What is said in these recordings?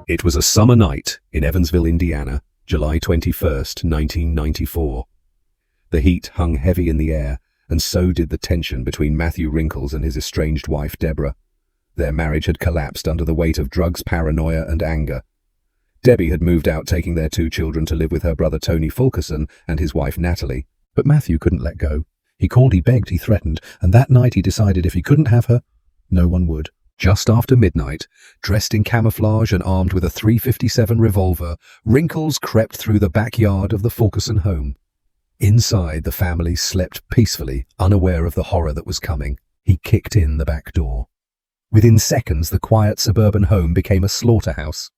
It was a summer night in Evansville, Indiana, July 21st, 1994. The heat hung heavy in the air, and so did the tension between Matthew Wrinkles and his estranged wife, Deborah. Their marriage had collapsed under the weight of drugs, paranoia, and anger. Debbie had moved out, taking their 2 children to live with her brother Tony Fulkerson and his wife Natalie. But Matthew couldn't let go. He called, he begged, he threatened, and that night he decided if he couldn't have her, no one would. Just after midnight, dressed in camouflage and armed with a .357 revolver, Wrinkles crept through the backyard of the Fulkerson home. Inside, the family slept peacefully, unaware of the horror that was coming. He kicked in the back door. Within seconds, the quiet suburban home became a slaughterhouse.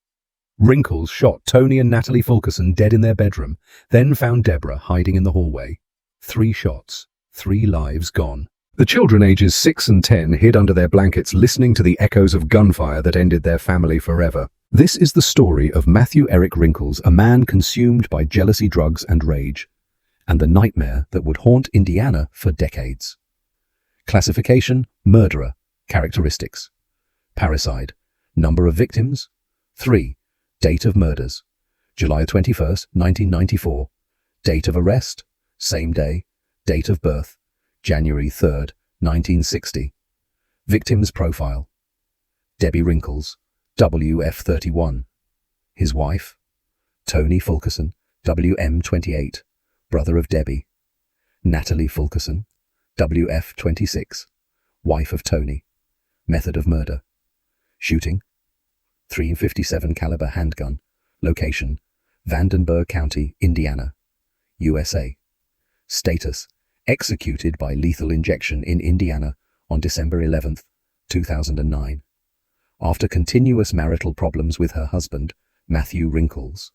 Wrinkles shot Tony and Natalie Fulkerson dead in their bedroom, then found Deborah hiding in the hallway. 3 shots, 3 lives gone. The children ages 6 and 10 hid under their blankets, listening to the echoes of gunfire that ended their family forever. This is the story of Matthew Eric Wrinkles, a man consumed by jealousy, drugs, and rage, and the nightmare that would haunt Indiana for decades. Classification: murderer. Characteristics: parricide. Number of victims: 3. Date of murders: July 21st, 1994. Date of arrest: same day. Date of birth: January 3rd, 1960. Victim's profile: Debbie Wrinkles, WF31. His wife: Tony Fulkerson, WM28, brother of Debbie. Natalie Fulkerson, WF26, wife of Tony. Method of murder: shooting, .357 caliber handgun. Location: Vandenberg County, Indiana, USA. Status: executed by lethal injection in Indiana on December 11, 2009. After continuous marital problems with her husband, Matthew Wrinkles,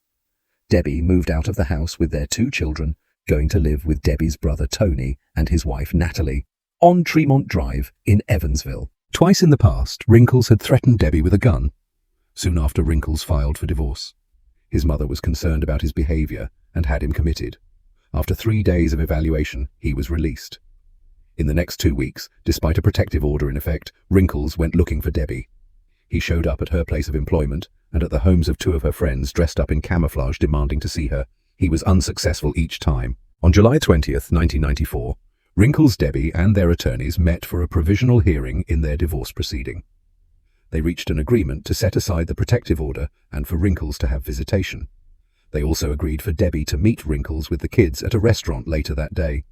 Debbie moved out of the house with their 2 children, going to live with Debbie's brother Tony and his wife Natalie on Tremont Drive in Evansville. Twice in the past, Wrinkles had threatened Debbie with a gun. Soon after, Wrinkles filed for divorce. His mother was concerned about his behavior and had him committed. After 3 days of evaluation, he was released. In the next 2 weeks, despite a protective order in effect, Wrinkles went looking for Debbie. He showed up at her place of employment and at the homes of 2 of her friends dressed up in camouflage, demanding to see her. He was unsuccessful each time. On July 20th, 1994, Wrinkles, Debbie, and their attorneys met for a provisional hearing in their divorce proceeding. They reached an agreement to set aside the protective order and for Wrinkles to have visitation. They also agreed for Debbie to meet Wrinkles with the kids at a restaurant later that day.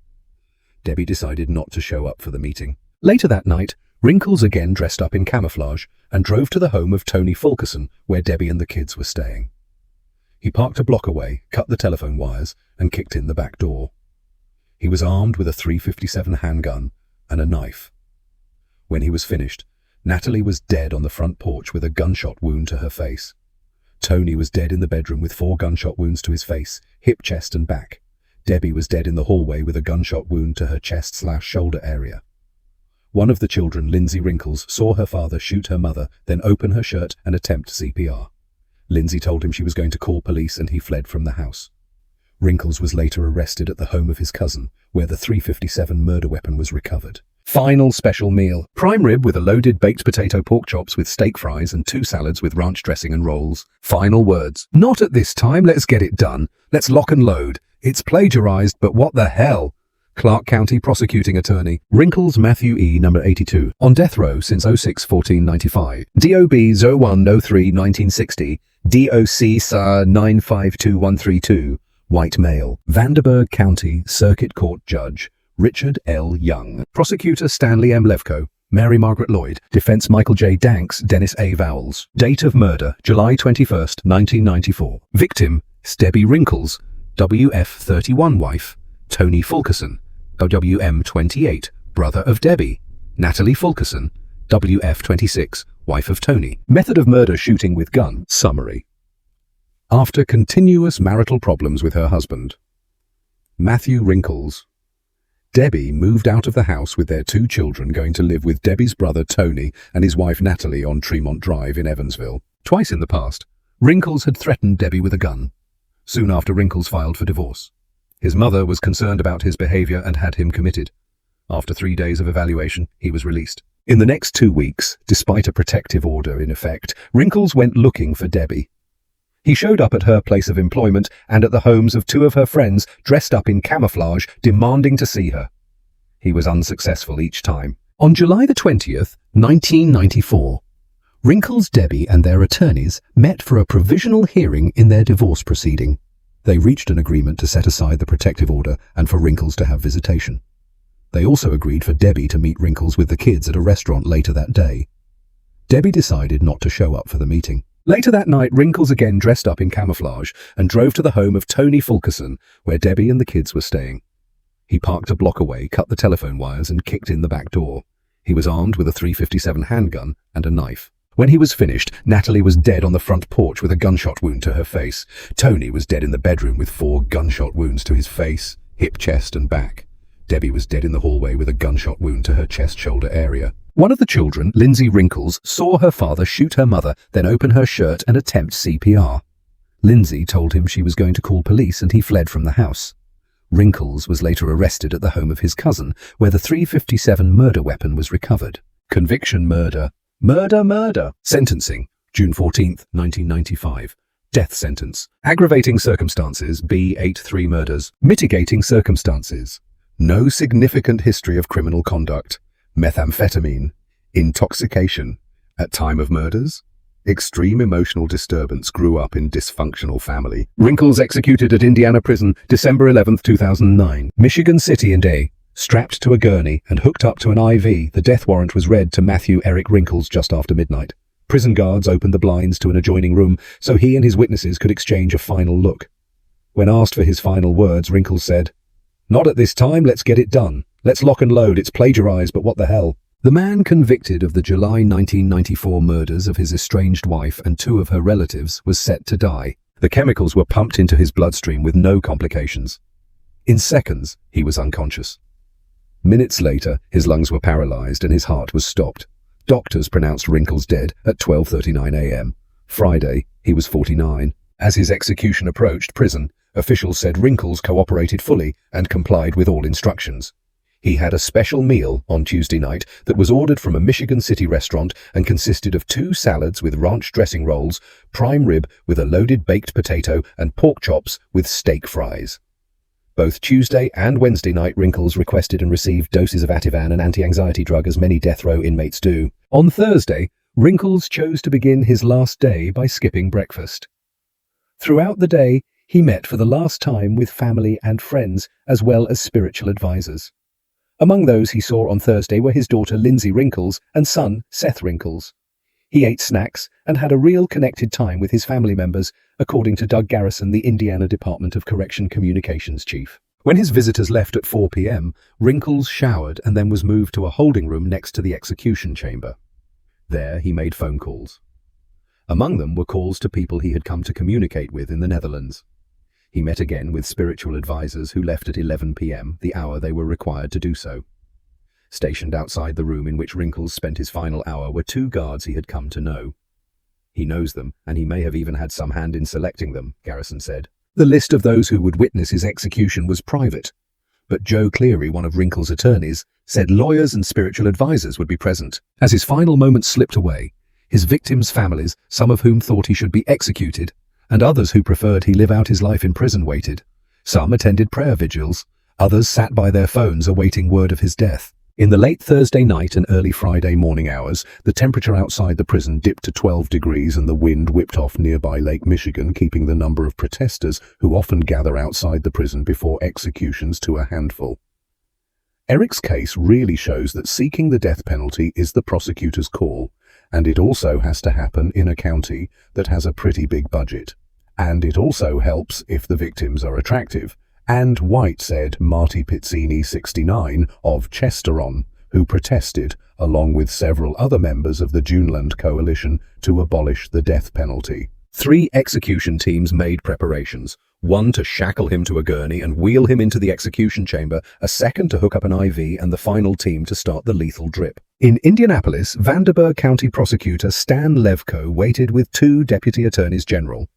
Debbie decided not to show up for the meeting. Later that night, Wrinkles again dressed up in camouflage and drove to the home of Tony Fulkerson, where Debbie and the kids were staying. He parked a block away, cut the telephone wires, and kicked in the back door. He was armed with a .357 handgun and a knife. When he was finished, Natalie was dead on the front porch with a gunshot wound to her face. Tony was dead in the bedroom with 4 gunshot wounds to his face, hip, chest, and back. Debbie was dead in the hallway with a gunshot wound to her chest/shoulder area. One of the children, Lindsay Wrinkles, saw her father shoot her mother, then open her shirt and attempt CPR. Lindsay told him she was going to call police, and he fled from the house. Wrinkles was later arrested at the home of his cousin, where the .357 murder weapon was recovered. Final special meal: prime rib with a loaded baked potato, pork chops with steak fries, and 2 salads with ranch dressing and rolls. Final words: not at this time, let's get it done. Let's lock and load. It's plagiarized, but what the hell? Clark County Prosecuting Attorney. Wrinkles Matthew E. number 82. On death row since 06-14-95. DOB 01-03-1960. DOC SAR 952-132. White male. Vandenberg County Circuit Court Judge Richard L. Young. Prosecutor Stanley M. Levko. Mary Margaret Lloyd. Defense Michael J. Danks, Dennis A. Vowles. Date of murder: July 21st, 1994. Victim: Debbie Wrinkles, WF31 wife. Tony Fulkerson, WM28, brother of Debbie. Natalie Fulkerson, WF26, wife of Tony. Method of murder: shooting with gun. Summary: after continuous marital problems with her husband, Matthew Wrinkles, Debbie moved out of the house with their 2 children, going to live with Debbie's brother Tony and his wife Natalie on Tremont Drive in Evansville. Twice in the past, Wrinkles had threatened Debbie with a gun. Soon after, Wrinkles filed for divorce. His mother was concerned about his behavior and had him committed. After 3 days of evaluation, he was released. In the next 2 weeks, despite a protective order in effect, Wrinkles went looking for Debbie. He showed up at her place of employment and at the homes of 2 of her friends dressed up in camouflage, demanding to see her. He was unsuccessful each time. On July the 20th, 1994, Wrinkles, Debbie and their attorneys met for a provisional hearing in their divorce proceeding. They reached an agreement to set aside the protective order and for Wrinkles to have visitation. They also agreed for Debbie to meet Wrinkles with the kids at a restaurant later that day. Debbie decided not to show up for the meeting. Later that night, Wrinkles again dressed up in camouflage and drove to the home of Tony Fulkerson, where Debbie and the kids were staying. He parked a block away, cut the telephone wires and kicked in the back door. He was armed with a .357 handgun and a knife. When he was finished, Natalie was dead on the front porch with a gunshot wound to her face. Tony was dead in the bedroom with 4 gunshot wounds to his face, hip, chest and back. Debbie was dead in the hallway with a gunshot wound to her chest-shoulder area. One of the children, Lindsay Wrinkles, saw her father shoot her mother, then open her shirt and attempt CPR. Lindsay told him she was going to call police and he fled from the house. Wrinkles was later arrested at the home of his cousin, where the .357 murder weapon was recovered. Conviction: murder. Murder. Sentencing: June 14th, 1995. Death sentence. Aggravating circumstances: B. 3 murders. Mitigating circumstances: no significant history of criminal conduct. Methamphetamine. Intoxication. At time of murders? Extreme emotional disturbance. Grew up in dysfunctional family. Wrinkles executed at Indiana prison, December 11, 2009. Michigan City and A. Strapped to a gurney and hooked up to an IV, the death warrant was read to Matthew Eric Wrinkles just after midnight. Prison guards opened the blinds to an adjoining room so he and his witnesses could exchange a final look. When asked for his final words, Wrinkles said, "Not at this time, let's get it done. Let's lock and load, it's plagiarized, but what the hell." The man convicted of the July 1994 murders of his estranged wife and 2 of her relatives was set to die. The chemicals were pumped into his bloodstream with no complications. In seconds, he was unconscious. Minutes later, his lungs were paralyzed and his heart was stopped. Doctors pronounced Wrinkles dead at 12:39 a.m. Friday, he was 49. As his execution approached prison, officials said Wrinkles cooperated fully and complied with all instructions. He had a special meal on Tuesday night that was ordered from a Michigan City restaurant and consisted of 2 salads with ranch dressing rolls, prime rib with a loaded baked potato, and pork chops with steak fries. Both Tuesday and Wednesday night, Wrinkles requested and received doses of Ativan, an anti-anxiety drug, as many death row inmates do. On Thursday, Wrinkles chose to begin his last day by skipping breakfast. Throughout the day, he met for the last time with family and friends, as well as spiritual advisors. Among those he saw on Thursday were his daughter Lindsay Wrinkles and son Seth Wrinkles. He ate snacks and had a real connected time with his family members, according to Doug Garrison, the Indiana Department of Correction Communications chief. When his visitors left at 4 p.m., Wrinkles showered and then was moved to a holding room next to the execution chamber. There he made phone calls. Among them were calls to people he had come to communicate with in the Netherlands. He met again with spiritual advisors who left at 11 p.m., the hour they were required to do so. Stationed outside the room in which Wrinkles spent his final hour were 2 guards he had come to know. He knows them, and he may have even had some hand in selecting them, Garrison said. The list of those who would witness his execution was private, but Joe Cleary, one of Wrinkles' attorneys, said lawyers and spiritual advisors would be present. As his final moments slipped away, his victims' families, some of whom thought he should be executed, and others who preferred he live out his life in prison, waited. Some attended prayer vigils, others sat by their phones awaiting word of his death. In the late Thursday night and early Friday morning hours, the temperature outside the prison dipped to 12 degrees and the wind whipped off nearby Lake Michigan, keeping the number of protesters who often gather outside the prison before executions to a handful. Eric's case really shows that seeking the death penalty is the prosecutor's call, and it also has to happen in a county that has a pretty big budget. And it also helps if the victims are attractive. And white, said Marty Pizzini, 69, of Chesteron, who protested, along with several other members of the Juneland Coalition, to abolish the death penalty. 3 execution teams made preparations. 1 to shackle him to a gurney and wheel him into the execution chamber, a 2nd to hook up an IV, and the final team to start the lethal drip. In Indianapolis, Vanderburgh County Prosecutor Stan Levko waited with 2 deputy attorneys general.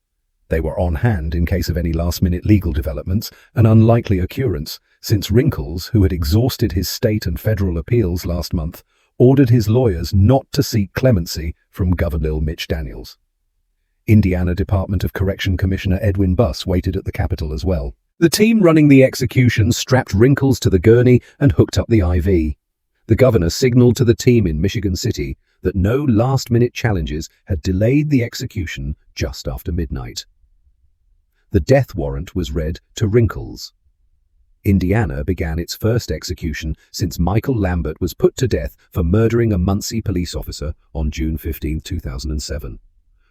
They were on hand in case of any last-minute legal developments, an unlikely occurrence, since Wrinkles, who had exhausted his state and federal appeals last month, ordered his lawyers not to seek clemency from Governor Mitch Daniels. Indiana Department of Correction Commissioner Edwin Buss waited at the Capitol as well. The team running the execution strapped Wrinkles to the gurney and hooked up the IV. The governor signaled to the team in Michigan City that no last-minute challenges had delayed the execution just after midnight. The death warrant was read to Wrinkles. Indiana began its first execution since Michael Lambert was put to death for murdering a Muncie police officer on June 15, 2007.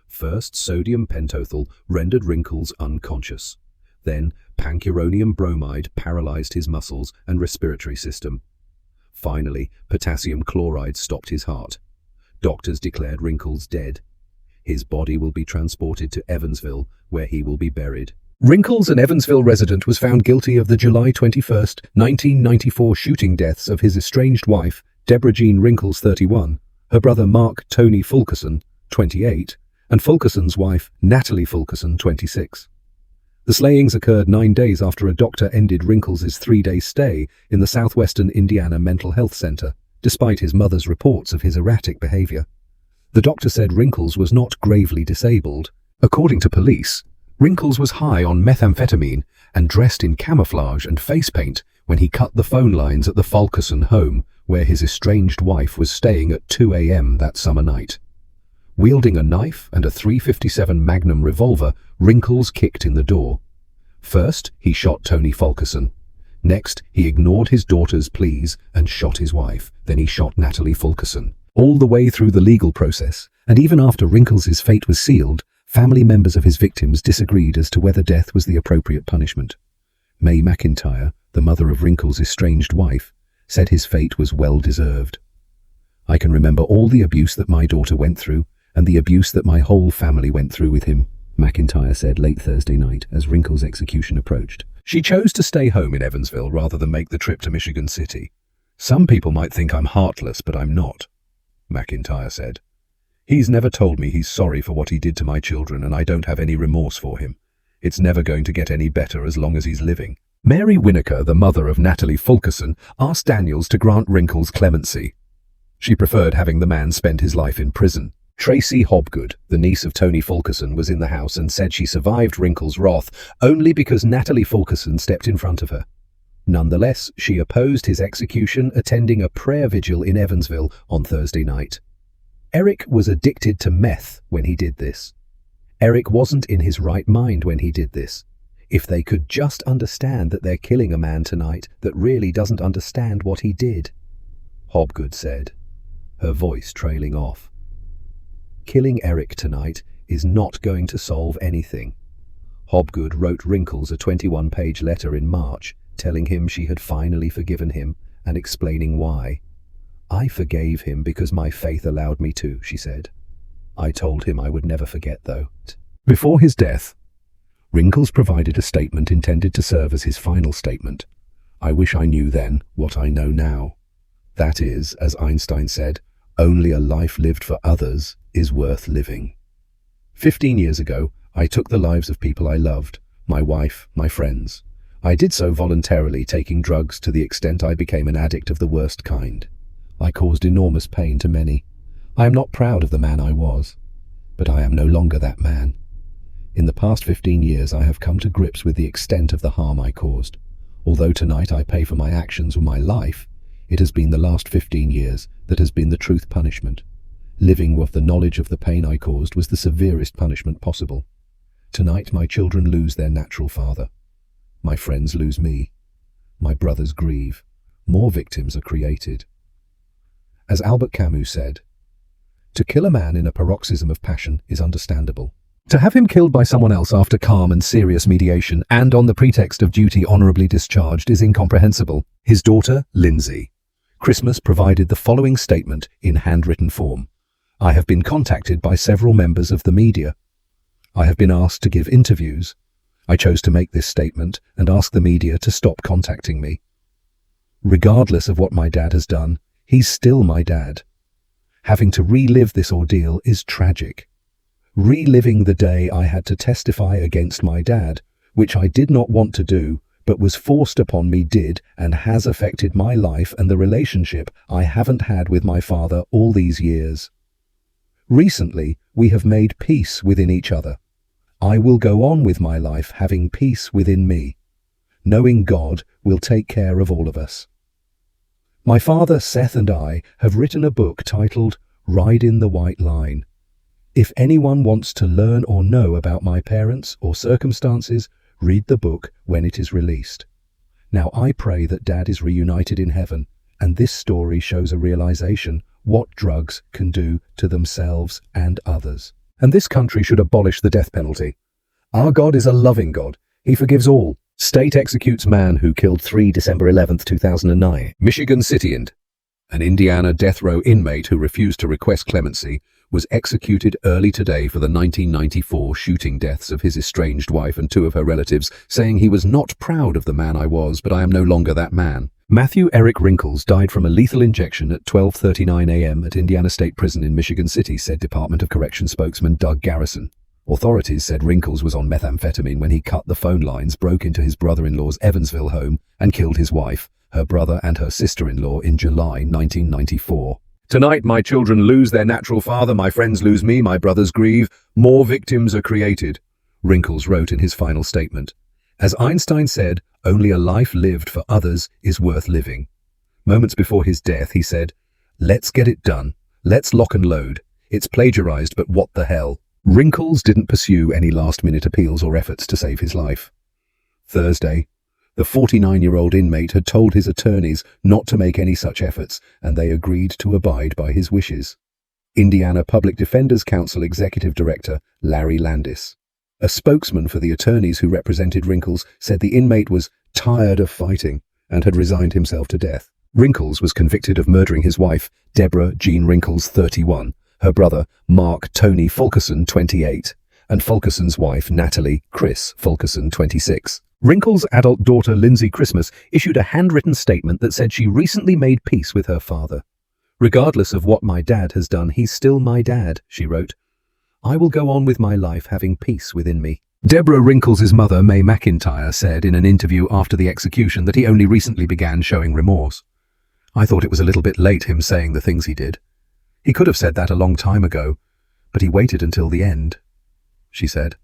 First, sodium pentothal rendered Wrinkles unconscious. Then, pancuronium bromide paralyzed his muscles and respiratory system. Finally, potassium chloride stopped his heart. Doctors declared Wrinkles dead. His body will be transported to Evansville, where he will be buried. Wrinkles, an Evansville resident, was found guilty of the July 21, 1994 shooting deaths of his estranged wife, Deborah Jean Wrinkles, 31, her brother Mark Tony Fulkerson, 28, and Fulkerson's wife, Natalie Fulkerson, 26. The slayings occurred 9 days after a doctor ended Wrinkles' 3-day stay in the southwestern Indiana Mental Health Center, despite his mother's reports of his erratic behavior. The doctor said Wrinkles was not gravely disabled. According to police, Wrinkles was high on methamphetamine and dressed in camouflage and face paint when he cut the phone lines at the Fulkerson home, where his estranged wife was staying at 2 a.m. that summer night. Wielding a knife and a .357 Magnum revolver, Wrinkles kicked in the door. First, he shot Tony Fulkerson. Next, he ignored his daughter's pleas and shot his wife. Then he shot Natalie Fulkerson. All the way through the legal process, and even after Wrinkles' fate was sealed, family members of his victims disagreed as to whether death was the appropriate punishment. May McIntyre, the mother of Wrinkles' estranged wife, said his fate was well-deserved. "I can remember all the abuse that my daughter went through, and the abuse that my whole family went through with him," McIntyre said late Thursday night as Wrinkles' execution approached. "She chose to stay home in Evansville rather than make the trip to Michigan City. Some people might think I'm heartless, but I'm not," McIntyre said. "He's never told me he's sorry for what he did to my children, and I don't have any remorse for him. It's never going to get any better as long as he's living." Mary Winokur, the mother of Natalie Fulkerson, asked Daniels to grant Wrinkles clemency. She preferred having the man spend his life in prison. Tracy Hobgood, the niece of Tony Fulkerson, was in the house and said she survived Wrinkles' wrath only because Natalie Fulkerson stepped in front of her. Nonetheless, she opposed his execution, attending a prayer vigil in Evansville on Thursday night. Eric was addicted to meth when he did this. Eric wasn't in his right mind when he did this. If they could just understand that they're killing a man tonight that really doesn't understand what he did, Hobgood said, her voice trailing off. Killing Eric tonight is not going to solve anything. Hobgood wrote Wrinkles a 21-page letter in March, telling him she had finally forgiven him and explaining why. "I forgave him because my faith allowed me to," she said. "I told him I would never forget, though." Before his death, Wrinkles provided a statement intended to serve as his final statement. "I wish I knew then what I know now. That is, as Einstein said, only a life lived for others is worth living. 15 years ago, I took the lives of people I loved, my wife, my friends. I did so voluntarily, taking drugs to the extent I became an addict of the worst kind. I caused enormous pain to many. I am not proud of the man I was, but I am no longer that man. In the past 15 years, I have come to grips with the extent of the harm I caused. Although tonight I pay for my actions with my life, it has been the last 15 years that has been the truth punishment. Living with the knowledge of the pain I caused was the severest punishment possible. Tonight my children lose their natural father. My friends lose me. My brothers grieve. More victims are created." As Albert Camus said, "To kill a man in a paroxysm of passion is understandable. To have him killed by someone else after calm and serious mediation and on the pretext of duty honorably discharged is incomprehensible." His daughter, Lindsay, Christmas, provided the following statement in handwritten form. "I have been contacted by several members of the media. I have been asked to give interviews. I chose to make this statement and ask the media to stop contacting me. Regardless of what my dad has done, he's still my dad. Having to relive this ordeal is tragic. Reliving the day I had to testify against my dad, which I did not want to do, but was forced upon me did and has affected my life and the relationship I haven't had with my father all these years. Recently, we have made peace within each other. I will go on with my life having peace within me, knowing God will take care of all of us. My father, Seth, and I have written a book titled Riding the White Line. If anyone wants to learn or know about my parents or circumstances, read the book when it is released. Now I pray that Dad is reunited in heaven, and this story shows a realization what drugs can do to themselves and others. And this country should abolish the death penalty. Our God is a loving God. He forgives all. State executes man who killed 3 December 11th, 2009. Michigan City. And an Indiana death row inmate who refused to request clemency was executed early today for the 1994 shooting deaths of his estranged wife and 2 of her relatives, saying he was not proud of the man I was, but I am no longer that man. Matthew Eric Wrinkles died from a lethal injection at 12:39 a.m. at Indiana State Prison in Michigan City, said Department of Corrections spokesman Doug Garrison. Authorities said Wrinkles was on methamphetamine when he cut the phone lines, broke into his brother-in-law's Evansville home, and killed his wife, her brother, and her sister-in-law in July 1994. Tonight, my children lose their natural father, my friends lose me, my brothers grieve, more victims are created, Wrinkles wrote in his final statement. As Einstein said, only a life lived for others is worth living. Moments before his death, he said, "Let's get it done. Let's lock and load. It's plagiarized, but what the hell?" Wrinkles didn't pursue any last-minute appeals or efforts to save his life. Thursday, the 49-year-old inmate had told his attorneys not to make any such efforts, and they agreed to abide by his wishes. Indiana Public Defenders Council Executive Director Larry Landis, a spokesman for the attorneys who represented Wrinkles, said the inmate was tired of fighting and had resigned himself to death. Wrinkles was convicted of murdering his wife, Deborah Jean Wrinkles, 31, her brother, Mark Tony Fulkerson, 28, and Fulkerson's wife, Natalie Chris Fulkerson, 26. Wrinkles' adult daughter, Lindsay Christmas, issued a handwritten statement that said she recently made peace with her father. "Regardless of what my dad has done, he's still my dad," she wrote. "I will go on with my life having peace within me." Deborah Wrinkles' mother, May McIntyre, said in an interview after the execution that he only recently began showing remorse. "I thought it was a little bit late, him saying the things he did. He could have said that a long time ago, but he waited until the end," she said.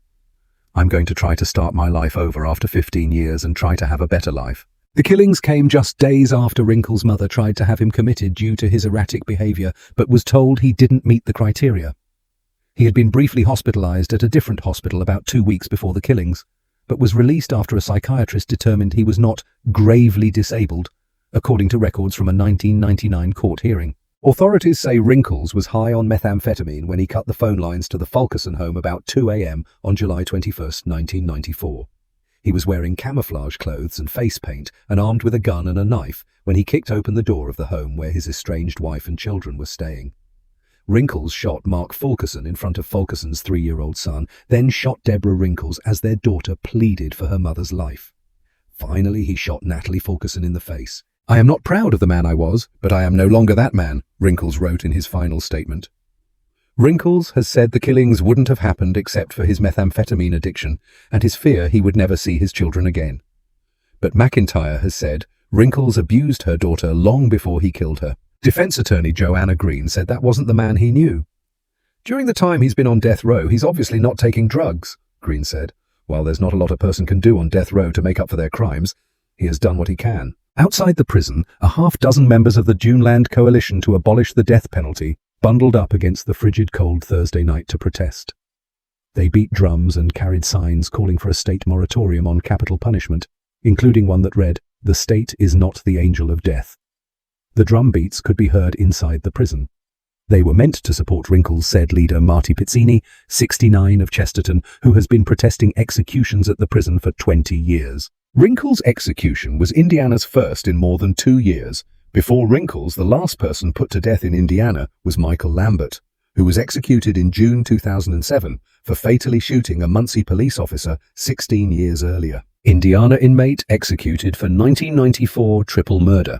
"I'm going to try to start my life over after 15 years and try to have a better life." The killings came just days after Wrinkles' mother tried to have him committed due to his erratic behavior, but was told he didn't meet the criteria. He had been briefly hospitalized at a different hospital about 2 weeks before the killings, but was released after a psychiatrist determined he was not gravely disabled, according to records from a 1999 court hearing. Authorities say Wrinkles was high on methamphetamine when he cut the phone lines to the Fulkerson home about 2 a.m. on July 21, 1994. He was wearing camouflage clothes and face paint and armed with a gun and a knife when he kicked open the door of the home where his estranged wife and children were staying. Wrinkles shot Mark Fulkerson in front of Fulkerson's 3-year-old son, then shot Deborah Wrinkles as their daughter pleaded for her mother's life. Finally, he shot Natalie Fulkerson in the face. "I am not proud of the man I was, but I am no longer that man," Wrinkles wrote in his final statement. Wrinkles has said the killings wouldn't have happened except for his methamphetamine addiction and his fear he would never see his children again. But McIntyre has said Wrinkles abused her daughter long before he killed her. Defense attorney Joanna Green said that wasn't the man he knew. "During the time he's been on death row, he's obviously not taking drugs," Green said. "While there's not a lot a person can do on death row to make up for their crimes, he has done what he can." Outside the prison, a half-dozen members of the Duneland Coalition to abolish the death penalty bundled up against the frigid cold Thursday night to protest. They beat drums and carried signs calling for a state moratorium on capital punishment, including one that read, "The state is not the angel of death." The drum beats could be heard inside the prison. They were meant to support Wrinkles, said leader Marty Pizzini, 69, of Chesterton, who has been protesting executions at the prison for 20 years. Wrinkles' execution was Indiana's first in more than 2 years. Before Wrinkles, the last person put to death in Indiana was Michael Lambert, who was executed in June 2007 for fatally shooting a Muncie police officer 16 years earlier. Indiana inmate executed for 1994 triple murder.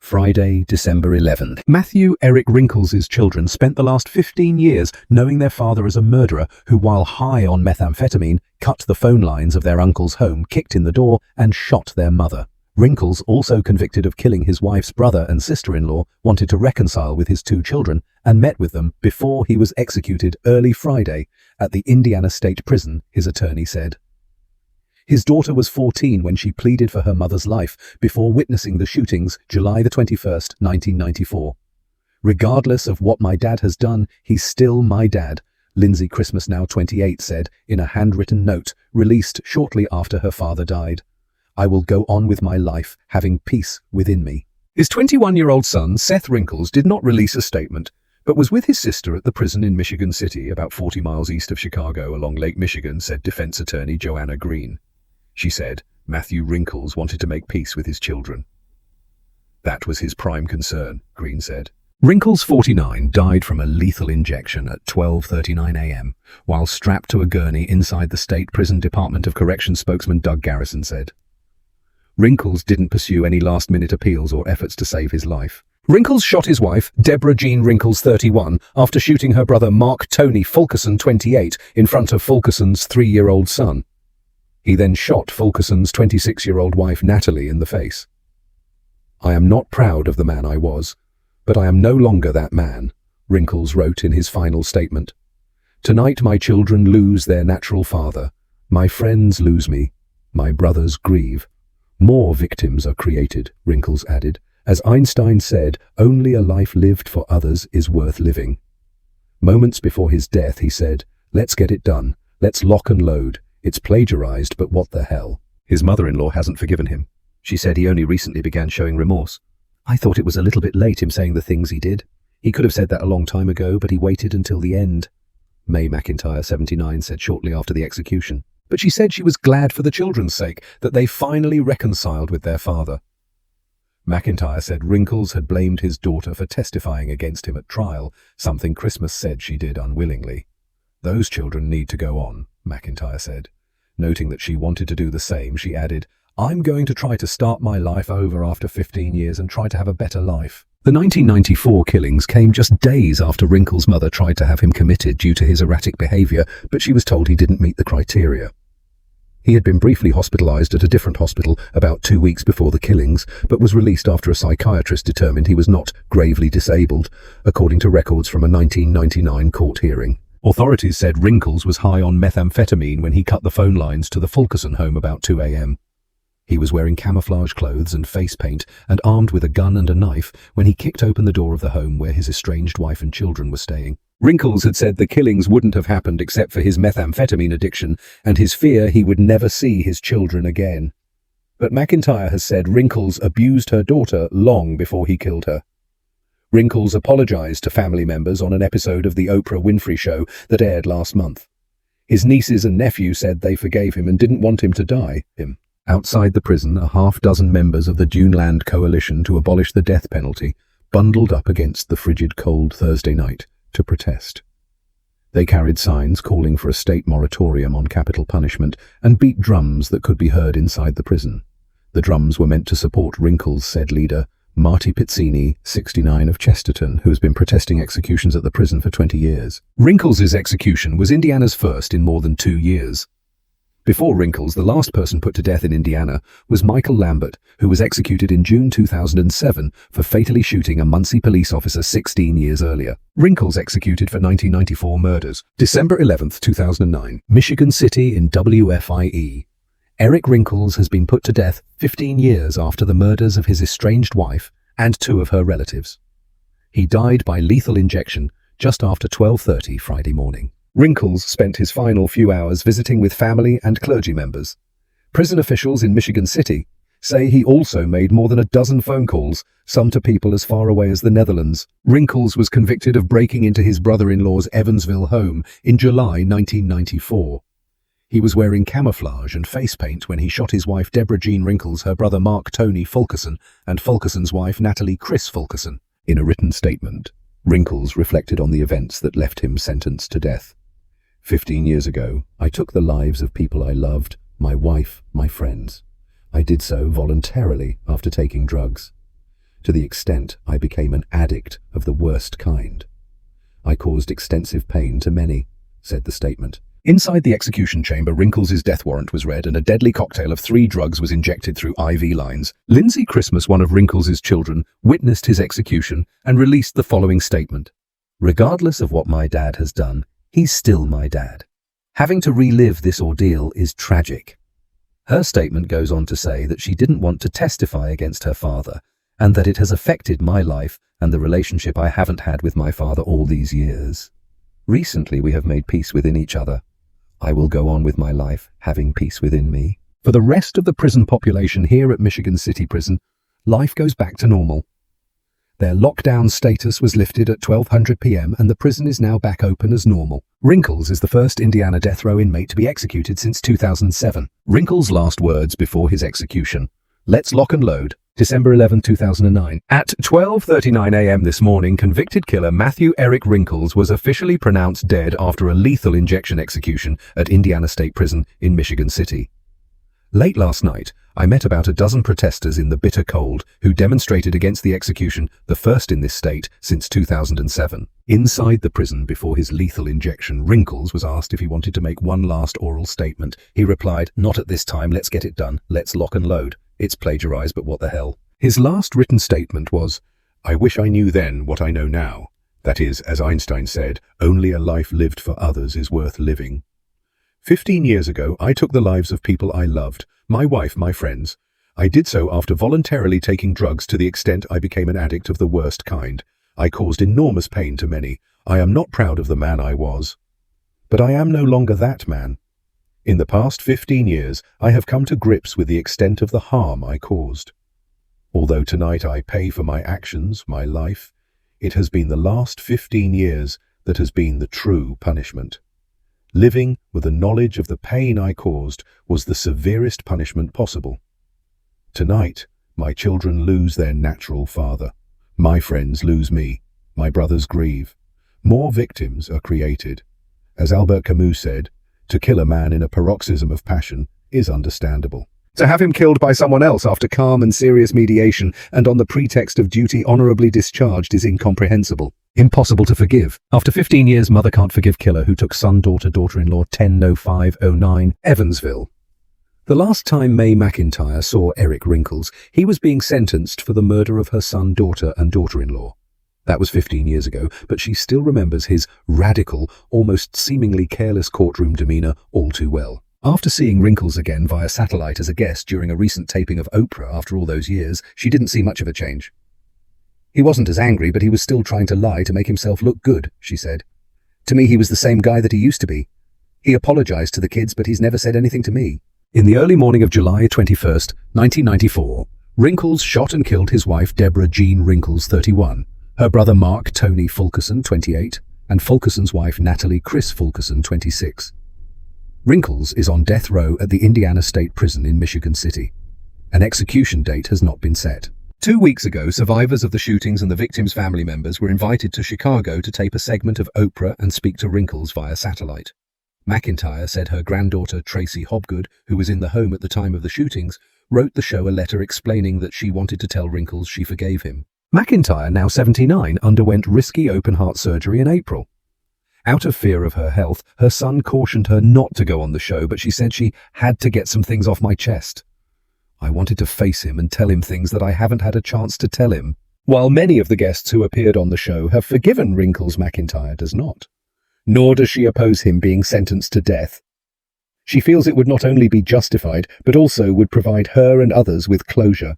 Friday, December 11th. Matthew Eric Wrinkles' children spent the last 15 years knowing their father as a murderer who, while high on methamphetamine, cut the phone lines of their uncle's home, kicked in the door, and shot their mother. Wrinkles, also convicted of killing his wife's brother and sister-in-law, wanted to reconcile with his two children and met with them before he was executed early Friday at the Indiana State Prison, his attorney said. His daughter was 14 when she pleaded for her mother's life before witnessing the shootings July 21st, 1994. "Regardless of what my dad has done, he's still my dad," Lindsay Christmas, now 28, said in a handwritten note released shortly after her father died. "I will go on with my life, having peace within me." His 21-year-old son, Seth Wrinkles, did not release a statement, but was with his sister at the prison in Michigan City, about 40 miles east of Chicago along Lake Michigan, said defense attorney Joanna Green. She said Matthew Wrinkles wanted to make peace with his children. That was his prime concern, Green said. Wrinkles, 49, died from a lethal injection at 12:39 a.m. while strapped to a gurney inside the State Prison Department of Corrections, spokesman Doug Garrison said. Wrinkles didn't pursue any last-minute appeals or efforts to save his life. Wrinkles shot his wife, Deborah Jean Wrinkles, 31, after shooting her brother Mark Tony Fulkerson, 28, in front of Fulkerson's 3-year-old son. He then shot Fulkerson's 26-year-old wife Natalie in the face. "I am not proud of the man I was, but I am no longer that man," Wrinkles wrote in his final statement. "Tonight my children lose their natural father. My friends lose me. My brothers grieve. More victims are created," Wrinkles added. "As Einstein said, only a life lived for others is worth living." Moments before his death, he said, "Let's get it done. Let's lock and load. It's plagiarized, but what the hell?" His mother-in-law hasn't forgiven him. She said he only recently began showing remorse. "I thought it was a little bit late, him saying the things he did. He could have said that a long time ago, but he waited until the end," May McIntyre, 79, said shortly after the execution. But she said she was glad for the children's sake that they finally reconciled with their father. McIntyre said Wrinkles had blamed his daughter for testifying against him at trial, something Christmas said she did unwillingly. "Those children need to go on," McIntyre said. Noting that she wanted to do the same, she added, "I'm going to try to start my life over after 15 years and try to have a better life." The 1994 killings came just days after Wrinkles' mother tried to have him committed due to his erratic behavior, but she was told he didn't meet the criteria. He had been briefly hospitalized at a different hospital about 2 weeks before the killings, but was released after a psychiatrist determined he was not gravely disabled, according to records from a 1999 court hearing. Authorities said Wrinkles was high on methamphetamine when he cut the phone lines to the Fulkerson home about 2 a.m. He was wearing camouflage clothes and face paint and armed with a gun and a knife when he kicked open the door of the home where his estranged wife and children were staying. Wrinkles had said the killings wouldn't have happened except for his methamphetamine addiction and his fear he would never see his children again. But McIntyre has said Wrinkles abused her daughter long before he killed her. Wrinkles apologized to family members on an episode of The Oprah Winfrey Show that aired last month. His nieces and nephew said they forgave him and didn't want him to die. Outside the prison, a half-dozen members of the Duneland Coalition to abolish the death penalty bundled up against the frigid cold Thursday night to protest. They carried signs calling for a state moratorium on capital punishment and beat drums that could be heard inside the prison. The drums were meant to support Wrinkles, said leader Marty Pizzini, 69, of Chesterton, who has been protesting executions at the prison for 20 years. Wrinkles' execution was Indiana's first in more than 2 years. Before Wrinkles, the last person put to death in Indiana was Michael Lambert, who was executed in June 2007 for fatally shooting a Muncie police officer 16 years earlier. Wrinkles executed for 1994 murders. December 11, 2009, Michigan City in WFIE. Eric Wrinkles has been put to death 15 years after the murders of his estranged wife and 2 of her relatives. He died by lethal injection just after 12:30 Friday morning. Wrinkles spent his final few hours visiting with family and clergy members. Prison officials in Michigan City say he also made more than a dozen phone calls, some to people as far away as the Netherlands. Wrinkles was convicted of breaking into his brother-in-law's Evansville home in July 1994. He was wearing camouflage and face paint when he shot his wife Deborah Jean Wrinkles, her brother Mark Tony Fulkerson, and Fulkerson's wife Natalie Chris Fulkerson. In a written statement, Wrinkles reflected on the events that left him sentenced to death. 15 years ago, I took the lives of people I loved, my wife, my friends. I did so voluntarily after taking drugs. to the extent I became an addict of the worst kind. I caused extensive pain to many, said the statement. Inside the execution chamber, Wrinkles' death warrant was read and a deadly cocktail of 3 drugs was injected through IV lines. Lindsay Christmas, one of Wrinkles' children, witnessed his execution and released the following statement. Regardless of what my dad has done, he's still my dad. Having to relive this ordeal is tragic. Her statement goes on to say that she didn't want to testify against her father and that it has affected my life and the relationship I haven't had with my father all these years. Recently we have made peace within each other. I will go on with my life, having peace within me. For the rest of the prison population here at Michigan City Prison, life goes back to normal. Their lockdown status was lifted at 12:00 p.m. and the prison is now back open as normal. Wrinkles is the first Indiana death row inmate to be executed since 2007. Wrinkles' last words before his execution. Let's lock and load. December 11, 2009. At 12:39 a.m. this morning, convicted killer Matthew Eric Wrinkles was officially pronounced dead after a lethal injection execution at Indiana State Prison in Michigan City. Late last night, I met about a dozen protesters in the bitter cold who demonstrated against the execution, the first in this state since 2007. Inside the prison before his lethal injection, Wrinkles was asked if he wanted to make one last oral statement. He replied, "Not at this time, let's get it done. Let's lock and load. It's plagiarized, but what the hell." His last written statement was, "I wish I knew then what I know now. That is, as Einstein said, only a life lived for others is worth living. 15 years ago, I took the lives of people I loved, my wife, my friends. I did so after voluntarily taking drugs to the extent I became an addict of the worst kind. I caused enormous pain to many. I am not proud of the man I was. But I am no longer that man. In the past 15 years, I have come to grips with the extent of the harm I caused. Although tonight I pay for my actions, my life, it has been the last 15 years that has been the true punishment. Living with the knowledge of the pain I caused was the severest punishment possible. Tonight, my children lose their natural father. My friends lose me. My brothers grieve. More victims are created. As Albert Camus said, to kill a man in a paroxysm of passion is understandable. To have him killed by someone else after calm and serious mediation and on the pretext of duty honorably discharged is incomprehensible. Impossible to forgive. After 15 years, mother can't forgive killer who took son, daughter, daughter-in-law 10:05:09, Evansville. The last time Mae McIntyre saw Eric Wrinkles, he was being sentenced for the murder of her son, daughter, and daughter-in-law. That was 15 years ago, but she still remembers his radical, almost seemingly careless courtroom demeanor all too well. After seeing Wrinkles again via satellite as a guest during a recent taping of Oprah after all those years, she didn't see much of a change. He wasn't as angry, but he was still trying to lie to make himself look good, she said. To me, he was the same guy that he used to be. He apologized to the kids, but he's never said anything to me. In the early morning of July 21st, 1994, Wrinkles shot and killed his wife Deborah Jean Wrinkles, 31, her brother Mark Tony Fulkerson, 28, and Fulkerson's wife Natalie Chris Fulkerson, 26. Wrinkles is on death row at the Indiana State Prison in Michigan City. An execution date has not been set. 2 weeks ago, survivors of the shootings and the victims' family members were invited to Chicago to tape a segment of Oprah and speak to Wrinkles via satellite. McIntyre said her granddaughter Tracy Hobgood, who was in the home at the time of the shootings, wrote the show a letter explaining that she wanted to tell Wrinkles she forgave him. McIntyre, now 79, underwent risky open-heart surgery in April. Out of fear of her health, her son cautioned her not to go on the show, but she said she had to get some things off my chest. I wanted to face him and tell him things that I haven't had a chance to tell him. While many of the guests who appeared on the show have forgiven Wrinkles, McIntyre does not. Nor does she oppose him being sentenced to death. She feels it would not only be justified, but also would provide her and others with closure.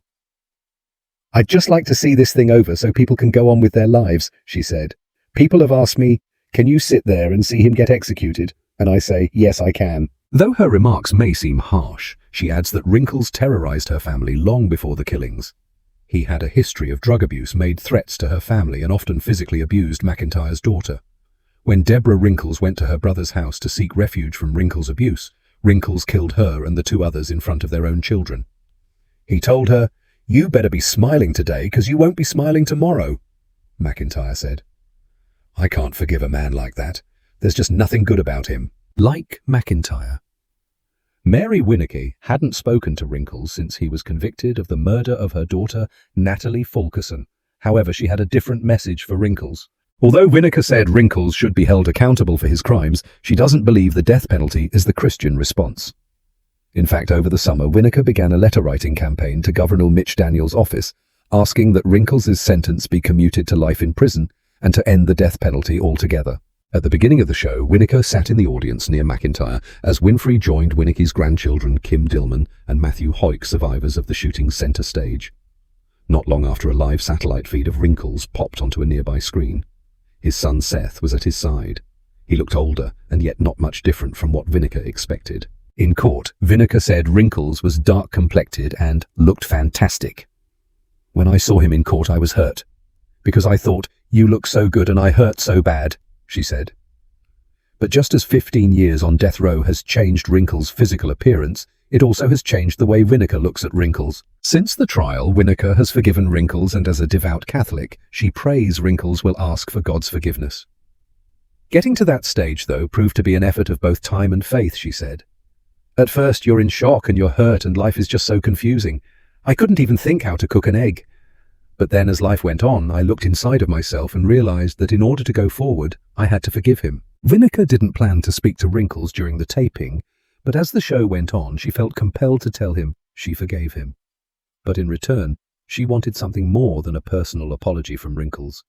I'd just like to see this thing over so people can go on with their lives, she said. People have asked me, can you sit there and see him get executed? And I say, yes, I can. Though her remarks may seem harsh, she adds that Wrinkles terrorized her family long before the killings. He had a history of drug abuse, made threats to her family, and often physically abused McIntyre's daughter. When Deborah Wrinkles went to her brother's house to seek refuge from Wrinkles' abuse, Wrinkles killed her and the 2 others in front of their own children. He told her, "You better be smiling today, because you won't be smiling tomorrow," McIntyre said. I can't forgive a man like that. There's just nothing good about him. Like McIntyre, Mary Winicky hadn't spoken to Wrinkles since he was convicted of the murder of her daughter, Natalie Fulkerson. However, she had a different message for Wrinkles. Although Winicky said Wrinkles should be held accountable for his crimes, she doesn't believe the death penalty is the Christian response. In fact, over the summer, Winicky began a letter-writing campaign to Governor Mitch Daniels' office, asking that Wrinkles' sentence be commuted to life in prison and to end the death penalty altogether. At the beginning of the show, Winicky sat in the audience near McIntyre as Winfrey joined Winicky's grandchildren Kim Dillman and Matthew Hoyk, survivors of the shooting's center stage. Not long after, a live satellite feed of Wrinkles popped onto a nearby screen. His son Seth was at his side. He looked older and yet not much different from what Winicky expected. In court, Winicky said Wrinkles was dark-complected and looked fantastic. "When I saw him in court, I was hurt, because I thought, you look so good and I hurt so bad," she said. But just as 15 years on death row has changed Wrinkles' physical appearance, it also has changed the way Winicky looks at Wrinkles. Since the trial, Winicky has forgiven Wrinkles, and as a devout Catholic, she prays Wrinkles will ask for God's forgiveness. Getting to that stage, though, proved to be an effort of both time and faith, she said. "At first, you're in shock and you're hurt and life is just so confusing. I couldn't even think how to cook an egg. But then as life went on, I looked inside of myself and realized that in order to go forward, I had to forgive him." Winicky didn't plan to speak to Wrinkles during the taping, but as the show went on, she felt compelled to tell him she forgave him. But in return, she wanted something more than a personal apology from Wrinkles.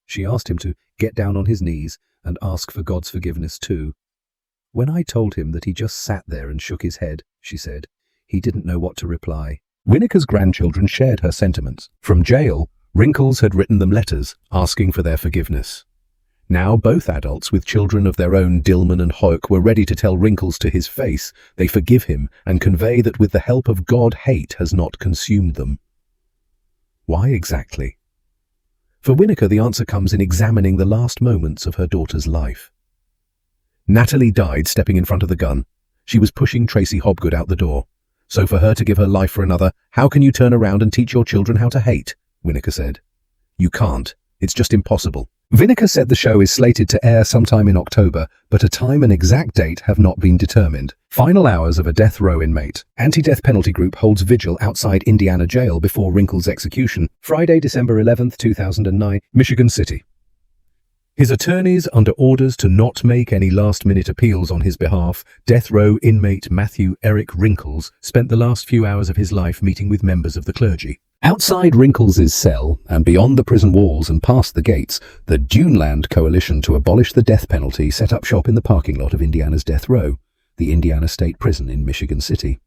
She asked him to get down on his knees and ask for God's forgiveness too. "When I told him that, he just sat there and shook his head," she said. "He didn't know what to reply." Winicky's grandchildren shared her sentiments. From jail, Wrinkles had written them letters asking for their forgiveness. Now both adults with children of their own, Dillman and Hoyk, were ready to tell Wrinkles to his face they forgive him and convey that with the help of God, hate has not consumed them. Why exactly? For Winicky, the answer comes in examining the last moments of her daughter's life. Natalie died stepping in front of the gun. She was pushing Tracy Hobgood out the door. "So for her to give her life for another, how can you turn around and teach your children how to hate?" Winicky said. "You can't. It's just impossible." Winicky said the show is slated to air sometime in October, but a time and exact date have not been determined. Final hours of a death row inmate. Anti-death penalty group holds vigil outside Indiana jail before Wrinkles' execution. Friday, December 11th, 2009, Michigan City. His attorneys, under orders to not make any last-minute appeals on his behalf, death row inmate Matthew Eric Wrinkles spent the last few hours of his life meeting with members of the clergy. Outside Wrinkles' cell, and beyond the prison walls and past the gates, the Duneland Coalition to abolish the death penalty set up shop in the parking lot of Indiana's death row, the Indiana State Prison in Michigan City.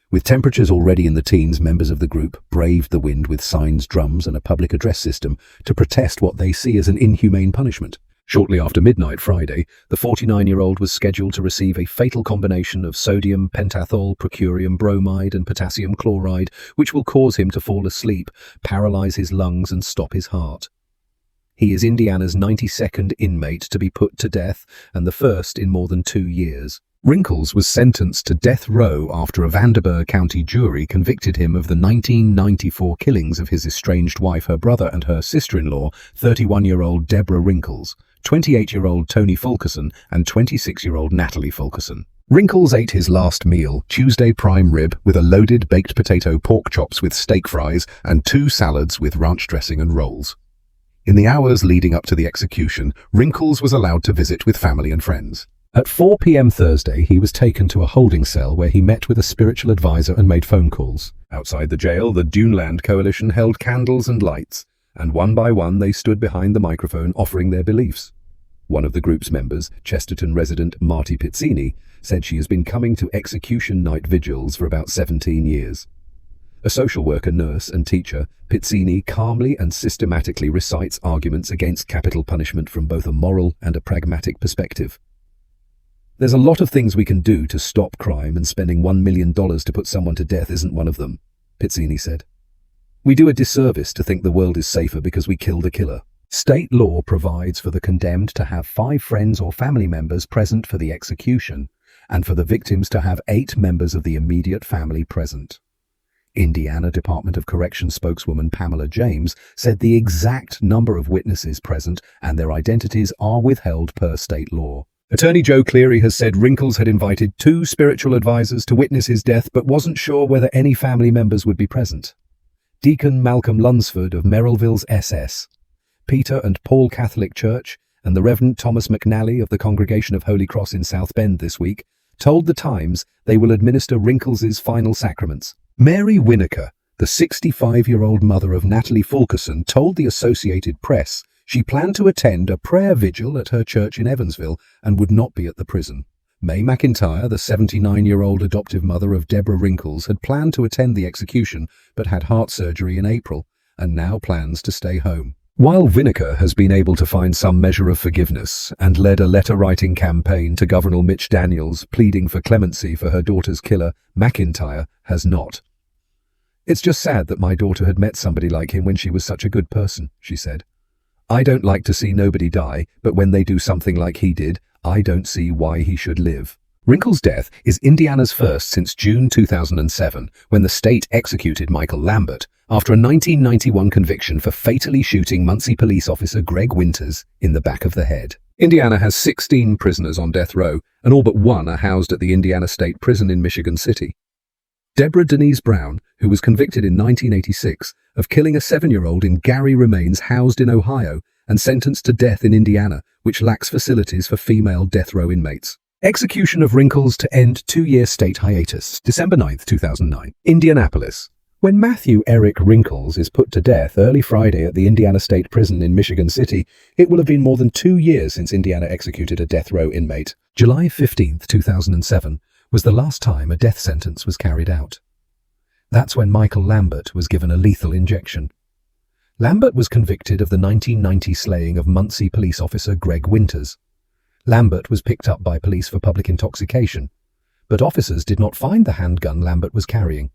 With temperatures already in the teens, members of the group braved the wind with signs, drums, and a public address system to protest what they see as an inhumane punishment. Shortly after midnight Friday, the 49-year-old was scheduled to receive a fatal combination of sodium pentothal, procurium bromide, and potassium chloride, which will cause him to fall asleep, paralyze his lungs, and stop his heart. He is Indiana's 92nd inmate to be put to death, and the first in more than 2 years. Wrinkles was sentenced to death row after a Vanderburgh County jury convicted him of the 1994 killings of his estranged wife, her brother, and her sister-in-law, 31-year-old Deborah Wrinkles, 28-year-old Tony Fulkerson, and 26-year-old Natalie Fulkerson. Wrinkles ate his last meal, Tuesday prime rib, with a loaded baked potato pork chops with steak fries and 2 salads with ranch dressing and rolls. In the hours leading up to the execution, Wrinkles was allowed to visit with family and friends. At 4 p.m. Thursday, he was taken to a holding cell where he met with a spiritual advisor and made phone calls. Outside the jail, the Duneland Coalition held candles and lights, and one by one they stood behind the microphone offering their beliefs. One of the group's members, Chesterton resident Marty Pizzini, said she has been coming to execution night vigils for about 17 years. A social worker, nurse, and teacher, Pizzini calmly and systematically recites arguments against capital punishment from both a moral and a pragmatic perspective. "There's a lot of things we can do to stop crime, and spending $1 million to put someone to death isn't one of them," Pizzini said. "We do a disservice to think the world is safer because we killed a killer." State law provides for the condemned to have 5 friends or family members present for the execution, and for the victims to have 8 members of the immediate family present. Indiana Department of Corrections spokeswoman Pamela James said the exact number of witnesses present and their identities are withheld per state law. Attorney Joe Cleary has said Wrinkles had invited 2 spiritual advisors to witness his death but wasn't sure whether any family members would be present. Deacon Malcolm Lunsford of Merrillville's SS, Peter and Paul Catholic Church, and the Reverend Thomas McNally of the Congregation of Holy Cross in South Bend this week told The Times they will administer Wrinkles's final sacraments. Mary Winokur, the 65-year-old mother of Natalie Fulkerson, told the Associated Press she planned to attend a prayer vigil at her church in Evansville and would not be at the prison. May McIntyre, the 79-year-old adoptive mother of Deborah Wrinkles, had planned to attend the execution but had heart surgery in April and now plans to stay home. While Winokur has been able to find some measure of forgiveness and led a letter-writing campaign to Governor Mitch Daniels pleading for clemency for her daughter's killer, McIntyre has not. "It's just sad that my daughter had met somebody like him when she was such a good person," she said. "I don't like to see nobody die, but when they do something like he did, I don't see why he should live." Wrinkles' death is Indiana's first since June 2007, when the state executed Michael Lambert after a 1991 conviction for fatally shooting Muncie police officer Greg Winters in the back of the head. Indiana has 16 prisoners on death row, and all but 1 are housed at the Indiana State Prison in Michigan City. Deborah Denise Brown, who was convicted in 1986 of killing a 7-year-old in Gary, remains housed in Ohio and sentenced to death in Indiana, which lacks facilities for female death row inmates. Execution of Wrinkles to end 2-year state hiatus, December 9, 2009. Indianapolis. When Matthew Eric Wrinkles is put to death early Friday at the Indiana State Prison in Michigan City, it will have been more than 2 years since Indiana executed a death row inmate. July 15, 2007 was the last time a death sentence was carried out. That's when Michael Lambert was given a lethal injection. Lambert was convicted of the 1990 slaying of Muncie police officer Greg Winters. Lambert was picked up by police for public intoxication, but officers did not find the handgun Lambert was carrying.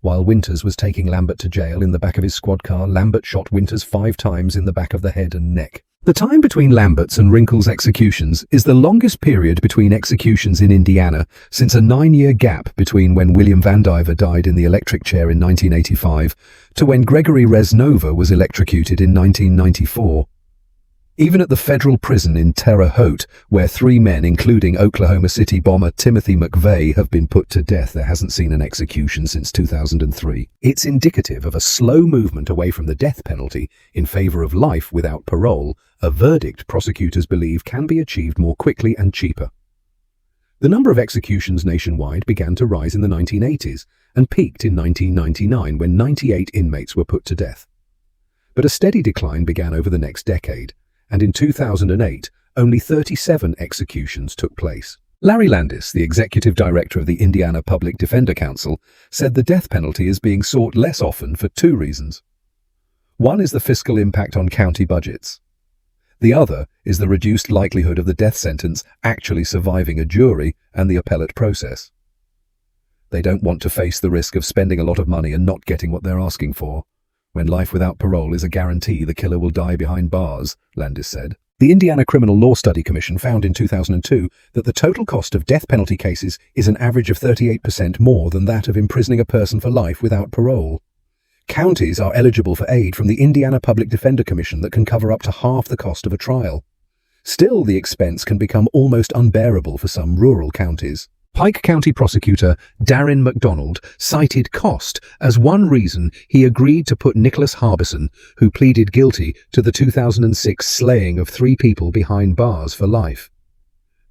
While Winters was taking Lambert to jail in the back of his squad car, Lambert shot Winters 5 times in the back of the head and neck. The time between Lambert's and Wrinkles' executions is the longest period between executions in Indiana since a 9-year gap between when William Vandiver died in the electric chair in 1985 to when Gregory Reznova was electrocuted in 1994. Even at the federal prison in Terre Haute, where 3 men, including Oklahoma City bomber Timothy McVeigh, have been put to death, there hasn't seen an execution since 2003. It's indicative of a slow movement away from the death penalty in favor of life without parole, a verdict prosecutors believe can be achieved more quickly and cheaper. The number of executions nationwide began to rise in the 1980s and peaked in 1999 when 98 inmates were put to death. But a steady decline began over the next decade, and in 2008, only 37 executions took place. Larry Landis, the executive director of the Indiana Public Defender Council, said the death penalty is being sought less often for 2 reasons. One is the fiscal impact on county budgets. The other is the reduced likelihood of the death sentence actually surviving a jury and the appellate process. They don't want to face the risk of spending a lot of money and not getting what they're asking for, when life without parole is a guarantee the killer will die behind bars, Landis said. The Indiana Criminal Law Study Commission found in 2002 that the total cost of death penalty cases is an average of 38% more than that of imprisoning a person for life without parole. Counties are eligible for aid from the Indiana Public Defender Commission that can cover up to half the cost of a trial. Still, the expense can become almost unbearable for some rural counties. Pike County prosecutor Darren McDonald cited cost as one reason he agreed to put Nicholas Harbison, who pleaded guilty to the 2006 slaying of 3 people, behind bars for life.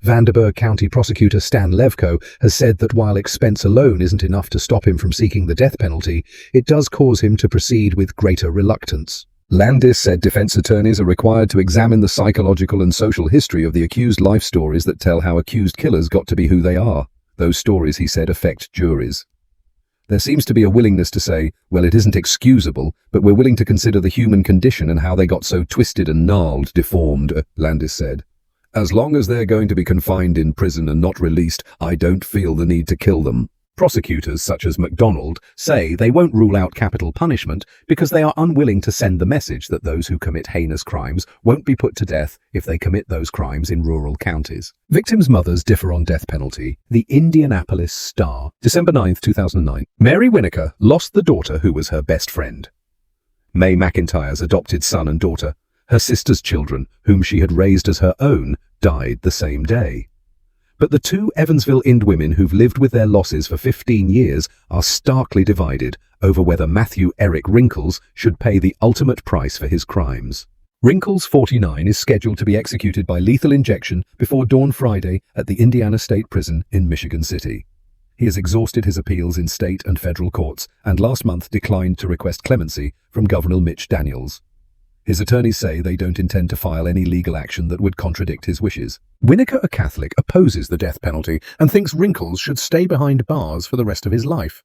Vanderburgh County prosecutor Stan Levko has said that while expense alone isn't enough to stop him from seeking the death penalty, it does cause him to proceed with greater reluctance. Landis said defense attorneys are required to examine the psychological and social history of the accused life stories that tell how accused killers got to be who they are. Those stories, he said, affect juries. There seems to be a willingness to say, well, it isn't excusable, but we're willing to consider the human condition and how they got so twisted and gnarled, deformed, Landis said. As long as they're going to be confined in prison and not released, I don't feel the need to kill them. Prosecutors such as McDonald say they won't rule out capital punishment because they are unwilling to send the message that those who commit heinous crimes won't be put to death if they commit those crimes in rural counties. Victims' mothers differ on death penalty. The Indianapolis Star, December 9, 2009. Mary Winokur lost the daughter who was her best friend. May McIntyre's adopted son and daughter Her sister's children, whom she had raised as her own, died the same day. But the two Evansville Ind women who've lived with their losses for 15 years are starkly divided over whether Matthew Eric Wrinkles should pay the ultimate price for his crimes. Wrinkles, 49, is scheduled to be executed by lethal injection before dawn Friday at the Indiana State Prison in Michigan City. He has exhausted his appeals in state and federal courts and last month declined to request clemency from Governor Mitch Daniels. His attorneys say they don't intend to file any legal action that would contradict his wishes. Winnaker, a Catholic, opposes the death penalty and thinks Wrinkles should stay behind bars for the rest of his life.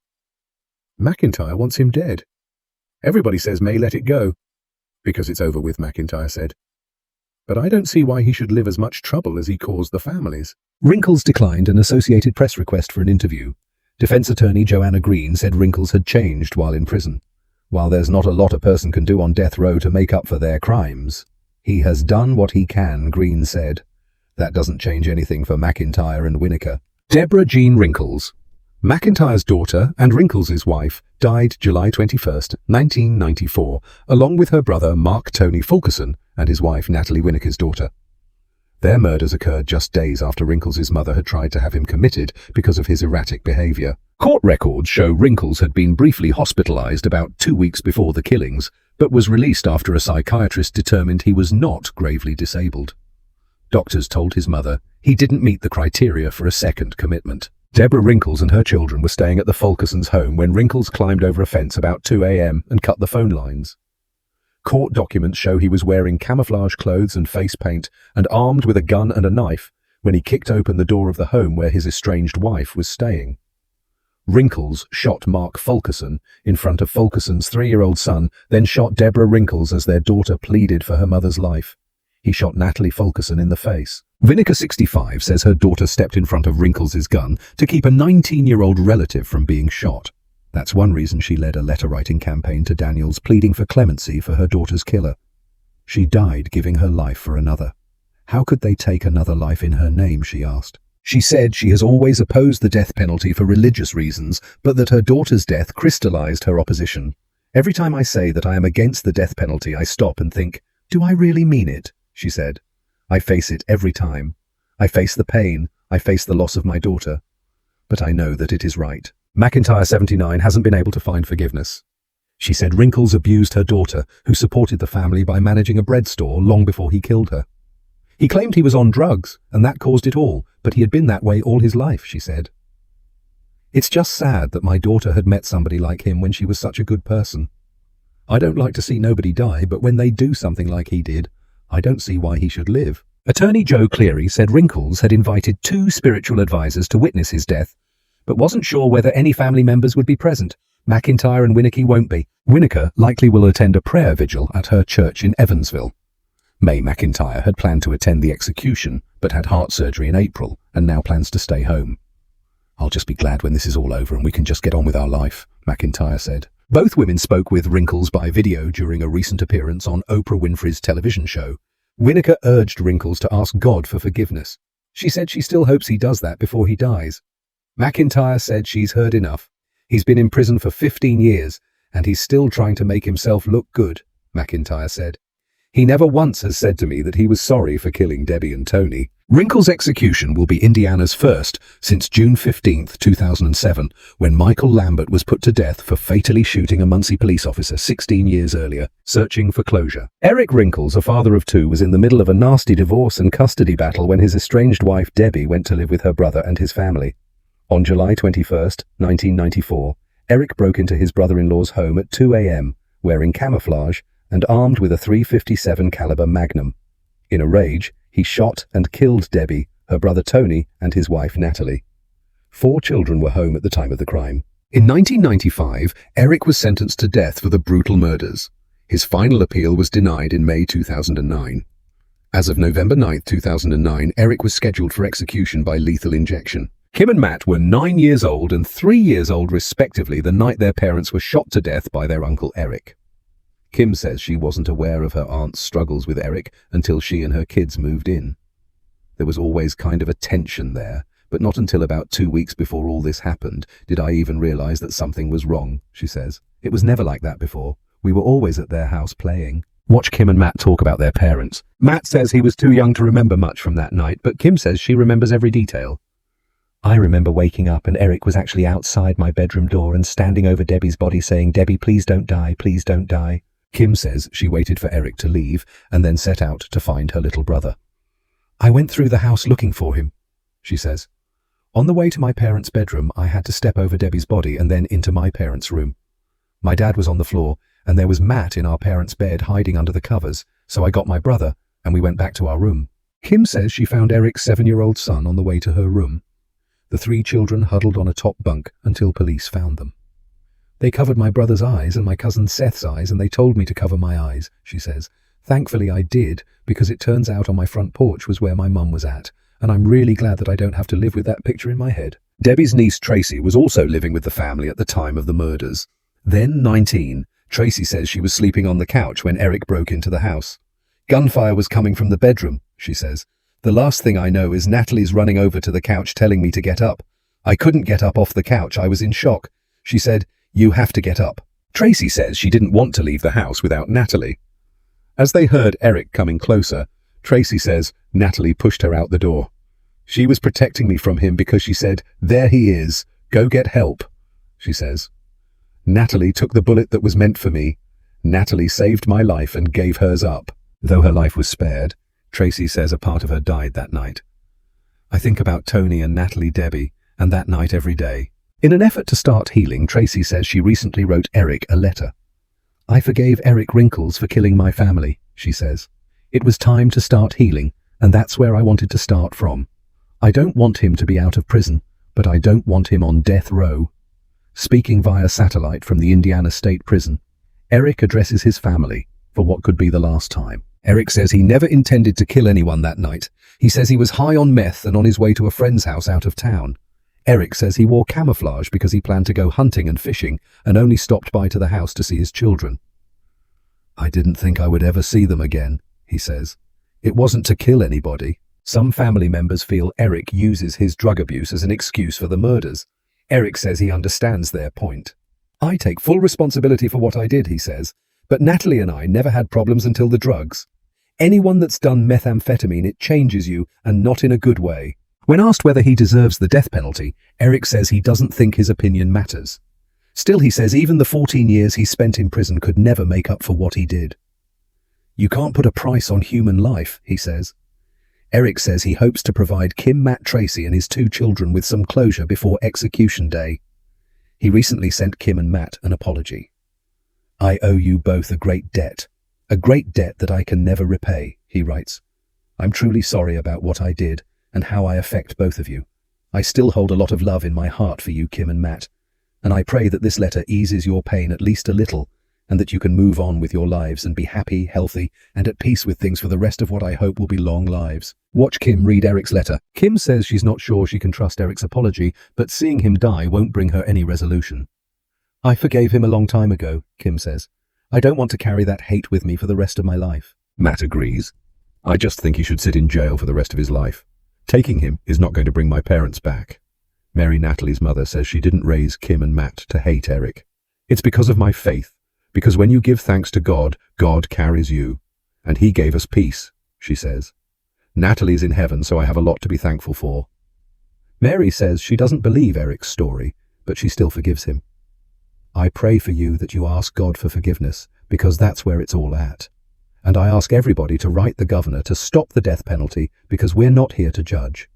McIntyre wants him dead. Everybody says May let it go, because it's over with, McIntyre said. But I don't see why he should live as much trouble as he caused the families. Wrinkles declined an Associated Press request for an interview. Defense attorney Joanna Green said Wrinkles had changed while in prison. While there's not a lot a person can do on death row to make up for their crimes, he has done what he can, Green said. That doesn't change anything for McIntyre and Winnaker. Deborah Jean Wrinkles, McIntyre's daughter and Wrinkles' wife, died July 21, 1994, along with her brother Mark Tony Fulkerson and his wife Natalie, Winnaker's daughter. Their murders occurred just days after Wrinkles' mother had tried to have him committed because of his erratic behavior. Court records show Wrinkles had been briefly hospitalized about 2 weeks before the killings, but was released after a psychiatrist determined he was not gravely disabled. Doctors told his mother he didn't meet the criteria for a second commitment. Deborah Wrinkles and her children were staying at the Fulkersons' home when Wrinkles climbed over a fence about 2 a.m. and cut the phone lines. Court documents show he was wearing camouflage clothes and face paint and armed with a gun and a knife when he kicked open the door of the home where his estranged wife was staying. Wrinkles shot Mark Fulkerson in front of Fulkerson's 3-year-old son, then shot Deborah Wrinkles as their daughter pleaded for her mother's life. He shot Natalie Fulkerson in the face. Winnaker, 65, says her daughter stepped in front of Wrinkles' gun to keep a 19-year-old relative from being shot. That's one reason she led a letter-writing campaign to Daniels pleading for clemency for her daughter's killer. She died giving her life for another. How could they take another life in her name, she asked. She said she has always opposed the death penalty for religious reasons, but that her daughter's death crystallized her opposition. Every time I say that I am against the death penalty, I stop and think, do I really mean it? She said. I face it every time. I face the pain. I face the loss of my daughter. But I know that it is right. McIntyre, 79, hasn't been able to find forgiveness. She said Wrinkles abused her daughter, who supported the family by managing a bread store long before he killed her. He claimed he was on drugs, and that caused it all, but he had been that way all his life, she said. It's just sad that my daughter had met somebody like him when she was such a good person. I don't like to see nobody die, but when they do something like he did, I don't see why he should live. Attorney Joe Cleary said Wrinkles had invited 2 spiritual advisors to witness his death, but wasn't sure whether any family members would be present. McIntyre and Winnaker won't be. Winnaker likely will attend a prayer vigil at her church in Evansville. May McIntyre had planned to attend the execution, but had heart surgery in April and now plans to stay home. I'll just be glad when this is all over and we can just get on with our life, McIntyre said. Both women spoke with Wrinkles by video during a recent appearance on Oprah Winfrey's television show. Winnaker urged Wrinkles to ask God for forgiveness. She said she still hopes he does that before he dies. McIntyre said she's heard enough. He's been in prison for 15 years, and he's still trying to make himself look good, McIntyre said. He never once has said to me that he was sorry for killing Debbie and Tony. Wrinkles' execution will be Indiana's first since June 15, 2007, when Michael Lambert was put to death for fatally shooting a Muncie police officer 16 years earlier, searching for closure. Eric Wrinkles, a father of 2, was in the middle of a nasty divorce and custody battle when his estranged wife Debbie went to live with her brother and his family. On July 21, 1994, Eric broke into his brother-in-law's home at 2 a.m., wearing camouflage and armed with a .357 caliber Magnum. In a rage, he shot and killed Debbie, her brother Tony, and his wife Natalie. 4 children were home at the time of the crime. In 1995, Eric was sentenced to death for the brutal murders. His final appeal was denied in May 2009. As of November 9, 2009, Eric was scheduled for execution by lethal injection. Kim and Matt were 9 years old and 3 years old respectively the night their parents were shot to death by their uncle Eric. Kim says she wasn't aware of her aunt's struggles with Eric until she and her kids moved in. There was always kind of a tension there, but not until about 2 weeks before all this happened did I even realize that something was wrong, she says. It was never like that before. We were always at their house playing. Watch Kim and Matt talk about their parents. Matt says he was too young to remember much from that night, but Kim says she remembers every detail. I remember waking up and Eric was actually outside my bedroom door and standing over Debbie's body saying, "Debbie, please don't die, please don't die." Kim says she waited for Eric to leave and then set out to find her little brother. "I went through the house looking for him," she says. "On the way to my parents' bedroom, I had to step over Debbie's body and then into my parents' room. My dad was on the floor and there was Matt in our parents' bed hiding under the covers, so I got my brother and we went back to our room." Kim says she found Eric's 7-year-old son on the way to her room. The 3 children huddled on a top bunk until police found them. "They covered my brother's eyes and my cousin Seth's eyes and they told me to cover my eyes," she says. "Thankfully I did, because it turns out on my front porch was where my mum was at, and I'm really glad that I don't have to live with that picture in my head." Debbie's niece Tracy was also living with the family at the time of the murders. Then 19, Tracy says she was sleeping on the couch when Eric broke into the house. "Gunfire was coming from the bedroom," she says. "The last thing I know is Natalie's running over to the couch telling me to get up. I couldn't get up off the couch, I was in shock. She said, 'You have to get up.'" Tracy says she didn't want to leave the house without Natalie. As they heard Eric coming closer, Tracy says Natalie pushed her out the door. "She was protecting me from him because she said, 'There he is, go get help,'" she says. "Natalie took the bullet that was meant for me. Natalie saved my life and gave hers up." Though her life was spared, Tracy says a part of her died that night. "I think about Tony and Natalie Debbie, and that night every day." In an effort to start healing, Tracy says she recently wrote Eric a letter. "I forgave Eric Wrinkles for killing my family," she says. "It was time to start healing, and that's where I wanted to start from. I don't want him to be out of prison, but I don't want him on death row." Speaking via satellite from the Indiana State Prison, Eric addresses his family for what could be the last time. Eric says he never intended to kill anyone that night. He says he was high on meth and on his way to a friend's house out of town. Eric says he wore camouflage because he planned to go hunting and fishing and only stopped by to the house to see his children. "I didn't think I would ever see them again," he says. "It wasn't to kill anybody." Some family members feel Eric uses his drug abuse as an excuse for the murders. Eric says he understands their point. "I take full responsibility for what I did," he says, "but Natalie and I never had problems until the drugs. Anyone that's done methamphetamine, it changes you, and not in a good way." When asked whether he deserves the death penalty, Eric says he doesn't think his opinion matters. Still, he says even the 14 years he spent in prison could never make up for what he did. "You can't put a price on human life," he says. Eric says he hopes to provide Kim, Matt, Tracy and his 2 children with some closure before execution day. He recently sent Kim and Matt an apology. "I owe you both a great debt that I can never repay," he writes. "I'm truly sorry about what I did and how I affect both of you. I still hold a lot of love in my heart for you, Kim and Matt, and I pray that this letter eases your pain at least a little and that you can move on with your lives and be happy, healthy, and at peace with things for the rest of what I hope will be long lives." Watch Kim read Eric's letter. Kim says she's not sure she can trust Eric's apology, but seeing him die won't bring her any resolution. "I forgave him a long time ago," Kim says. "I don't want to carry that hate with me for the rest of my life." Matt agrees. "I just think he should sit in jail for the rest of his life. Taking him is not going to bring my parents back." Mary, Natalie's mother, says she didn't raise Kim and Matt to hate Eric. "It's because of my faith, because when you give thanks to God, God carries you, and he gave us peace," she says. "Natalie's in heaven, so I have a lot to be thankful for." Mary says she doesn't believe Eric's story, but she still forgives him. "I pray for you that you ask God for forgiveness, because that's where it's all at. And I ask everybody to write the governor to stop the death penalty, because we're not here to judge.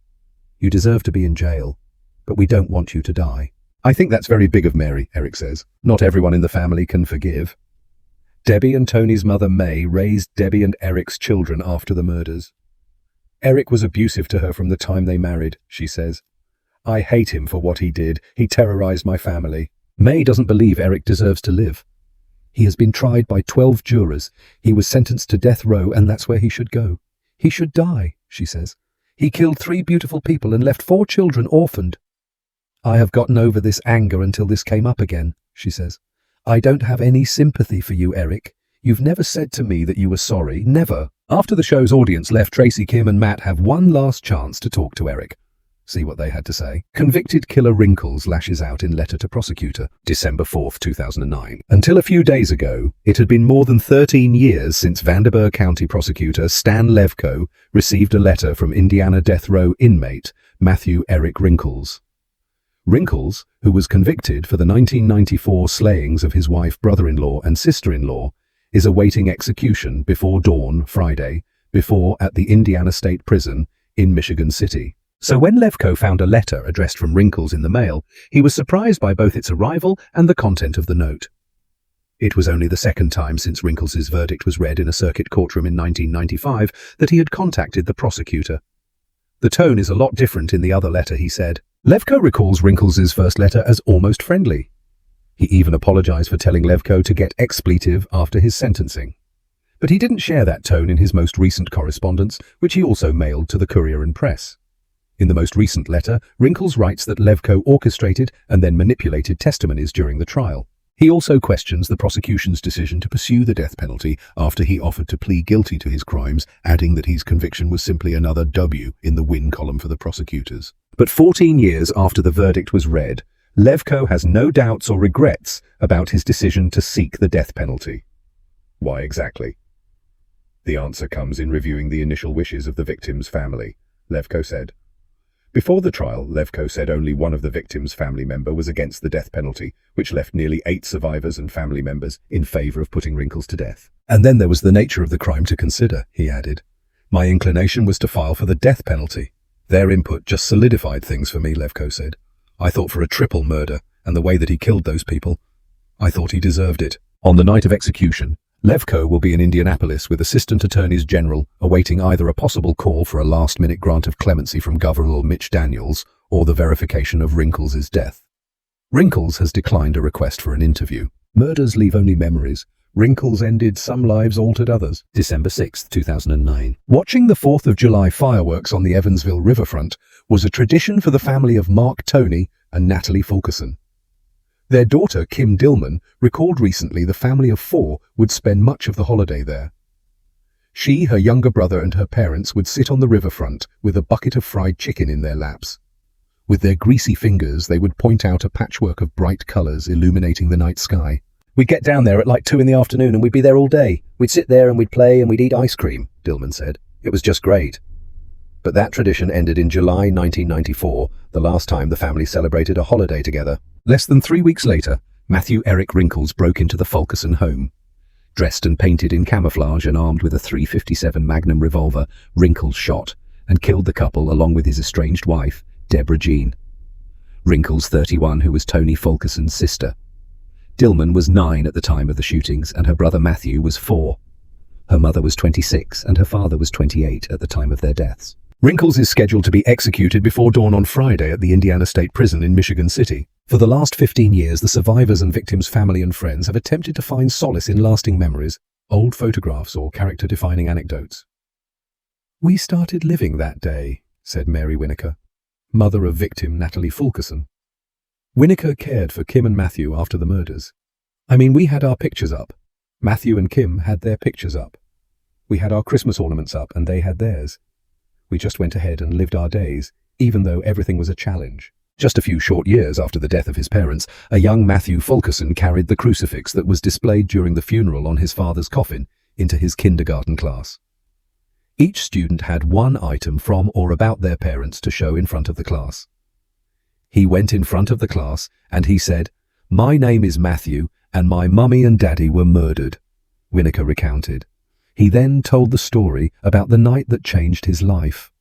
You deserve to be in jail, but we don't want you to die." "I think that's very big of Mary," Eric says. "Not everyone in the family can forgive." Debbie and Tony's mother May raised Debbie and Eric's children after the murders. "Eric was abusive to her from the time they married," she says. "I hate him for what he did. He terrorized my family." May doesn't believe Eric deserves to live. "He has been tried by 12 jurors. He was sentenced to death row, and that's where he should go. He should die," she says. "He killed 3 beautiful people and left 4 children orphaned." "I have gotten over this anger until this came up again," she says. "I don't have any sympathy for you, Eric. You've never said to me that you were sorry, never." After the show's audience left, Tracy, Kim and Matt have one last chance to talk to Eric. See what they had to say. Convicted killer Wrinkles lashes out in letter to prosecutor, December 4, 2009. Until a few days ago, it had been more than 13 years since Vanderburgh County prosecutor Stan Levko received a letter from Indiana death row inmate Matthew Eric Wrinkles. Wrinkles, who was convicted for the 1994 slayings of his wife, brother-in-law, and sister-in-law, is awaiting execution before dawn Friday, at the Indiana State Prison in Michigan City. So when Levko found a letter addressed from Wrinkles in the mail, he was surprised by both its arrival and the content of the note. It was only the second time since Wrinkles's verdict was read in a circuit courtroom in 1995 that he had contacted the prosecutor. The tone is a lot different in the other letter, he said. Levko recalls Wrinkles's first letter as almost friendly. He even apologized for telling Levko to get expletive after his sentencing. But he didn't share that tone in his most recent correspondence, which he also mailed to the Courier and Press. In the most recent letter, Wrinkles writes that Levko orchestrated and then manipulated testimonies during the trial. He also questions the prosecution's decision to pursue the death penalty after he offered to plead guilty to his crimes, adding that his conviction was simply another W in the win column for the prosecutors. But 14 years after the verdict was read, Levko has no doubts or regrets about his decision to seek the death penalty. Why exactly? The answer comes in reviewing the initial wishes of the victim's family, Levko said. Before the trial, Levko said only one of the victim's family member was against the death penalty, which left nearly 8 survivors and family members in favor of putting Wrinkles to death. And then there was the nature of the crime to consider, he added. My inclination was to file for the death penalty. Their input just solidified things for me, Levko said. I thought for a triple murder, and the way that he killed those people, I thought he deserved it. On the night of execution, Levko will be in Indianapolis with Assistant Attorneys General awaiting either a possible call for a last-minute grant of clemency from Governor Mitch Daniels or the verification of Wrinkles' death. Wrinkles has declined a request for an interview. Murders leave only memories. Wrinkles ended some lives, altered others. December 6, 2009. Watching the 4th of July fireworks on the Evansville riverfront was a tradition for the family of Tony and Natalie Fulkerson. Their daughter, Kim Dillman, recalled recently the family of 4 would spend much of the holiday there. She, her younger brother, and her parents would sit on the riverfront with a bucket of fried chicken in their laps. With their greasy fingers, they would point out a patchwork of bright colors illuminating the night sky. We'd get down there at like 2 in the afternoon and we'd be there all day. We'd sit there and we'd play and we'd eat ice cream, Dillman said. It was just great. But that tradition ended in July 1994, the last time the family celebrated a holiday together. Less than 3 weeks later, Matthew Eric Wrinkles broke into the Fulkerson home. Dressed and painted in camouflage and armed with a .357 Magnum revolver, Wrinkles shot and killed the couple along with his estranged wife, Deborah Jean. Wrinkles, 31, who was Tony Fulkerson's sister. Dillman was 9 at the time of the shootings and her brother Matthew was 4. Her mother was 26 and her father was 28 at the time of their deaths. Wrinkles is scheduled to be executed before dawn on Friday at the Indiana State Prison in Michigan City. For the last 15 years, the survivors and victims' family and friends have attempted to find solace in lasting memories, old photographs, or character-defining anecdotes. We started living that day, said Mary Winokur, mother of victim Natalie Fulkerson. Winokur cared for Kim and Matthew after the murders. I mean, we had our pictures up. Matthew and Kim had their pictures up. We had our Christmas ornaments up and they had theirs. We just went ahead and lived our days, even though everything was a challenge. Just a few short years after the death of his parents, a young Matthew Fulkerson carried the crucifix that was displayed during the funeral on his father's coffin into his kindergarten class. Each student had one item from or about their parents to show in front of the class. He went in front of the class and he said, "My name is Matthew and my mummy and daddy were murdered," Winokur recounted. He then told the story about the night that changed his life.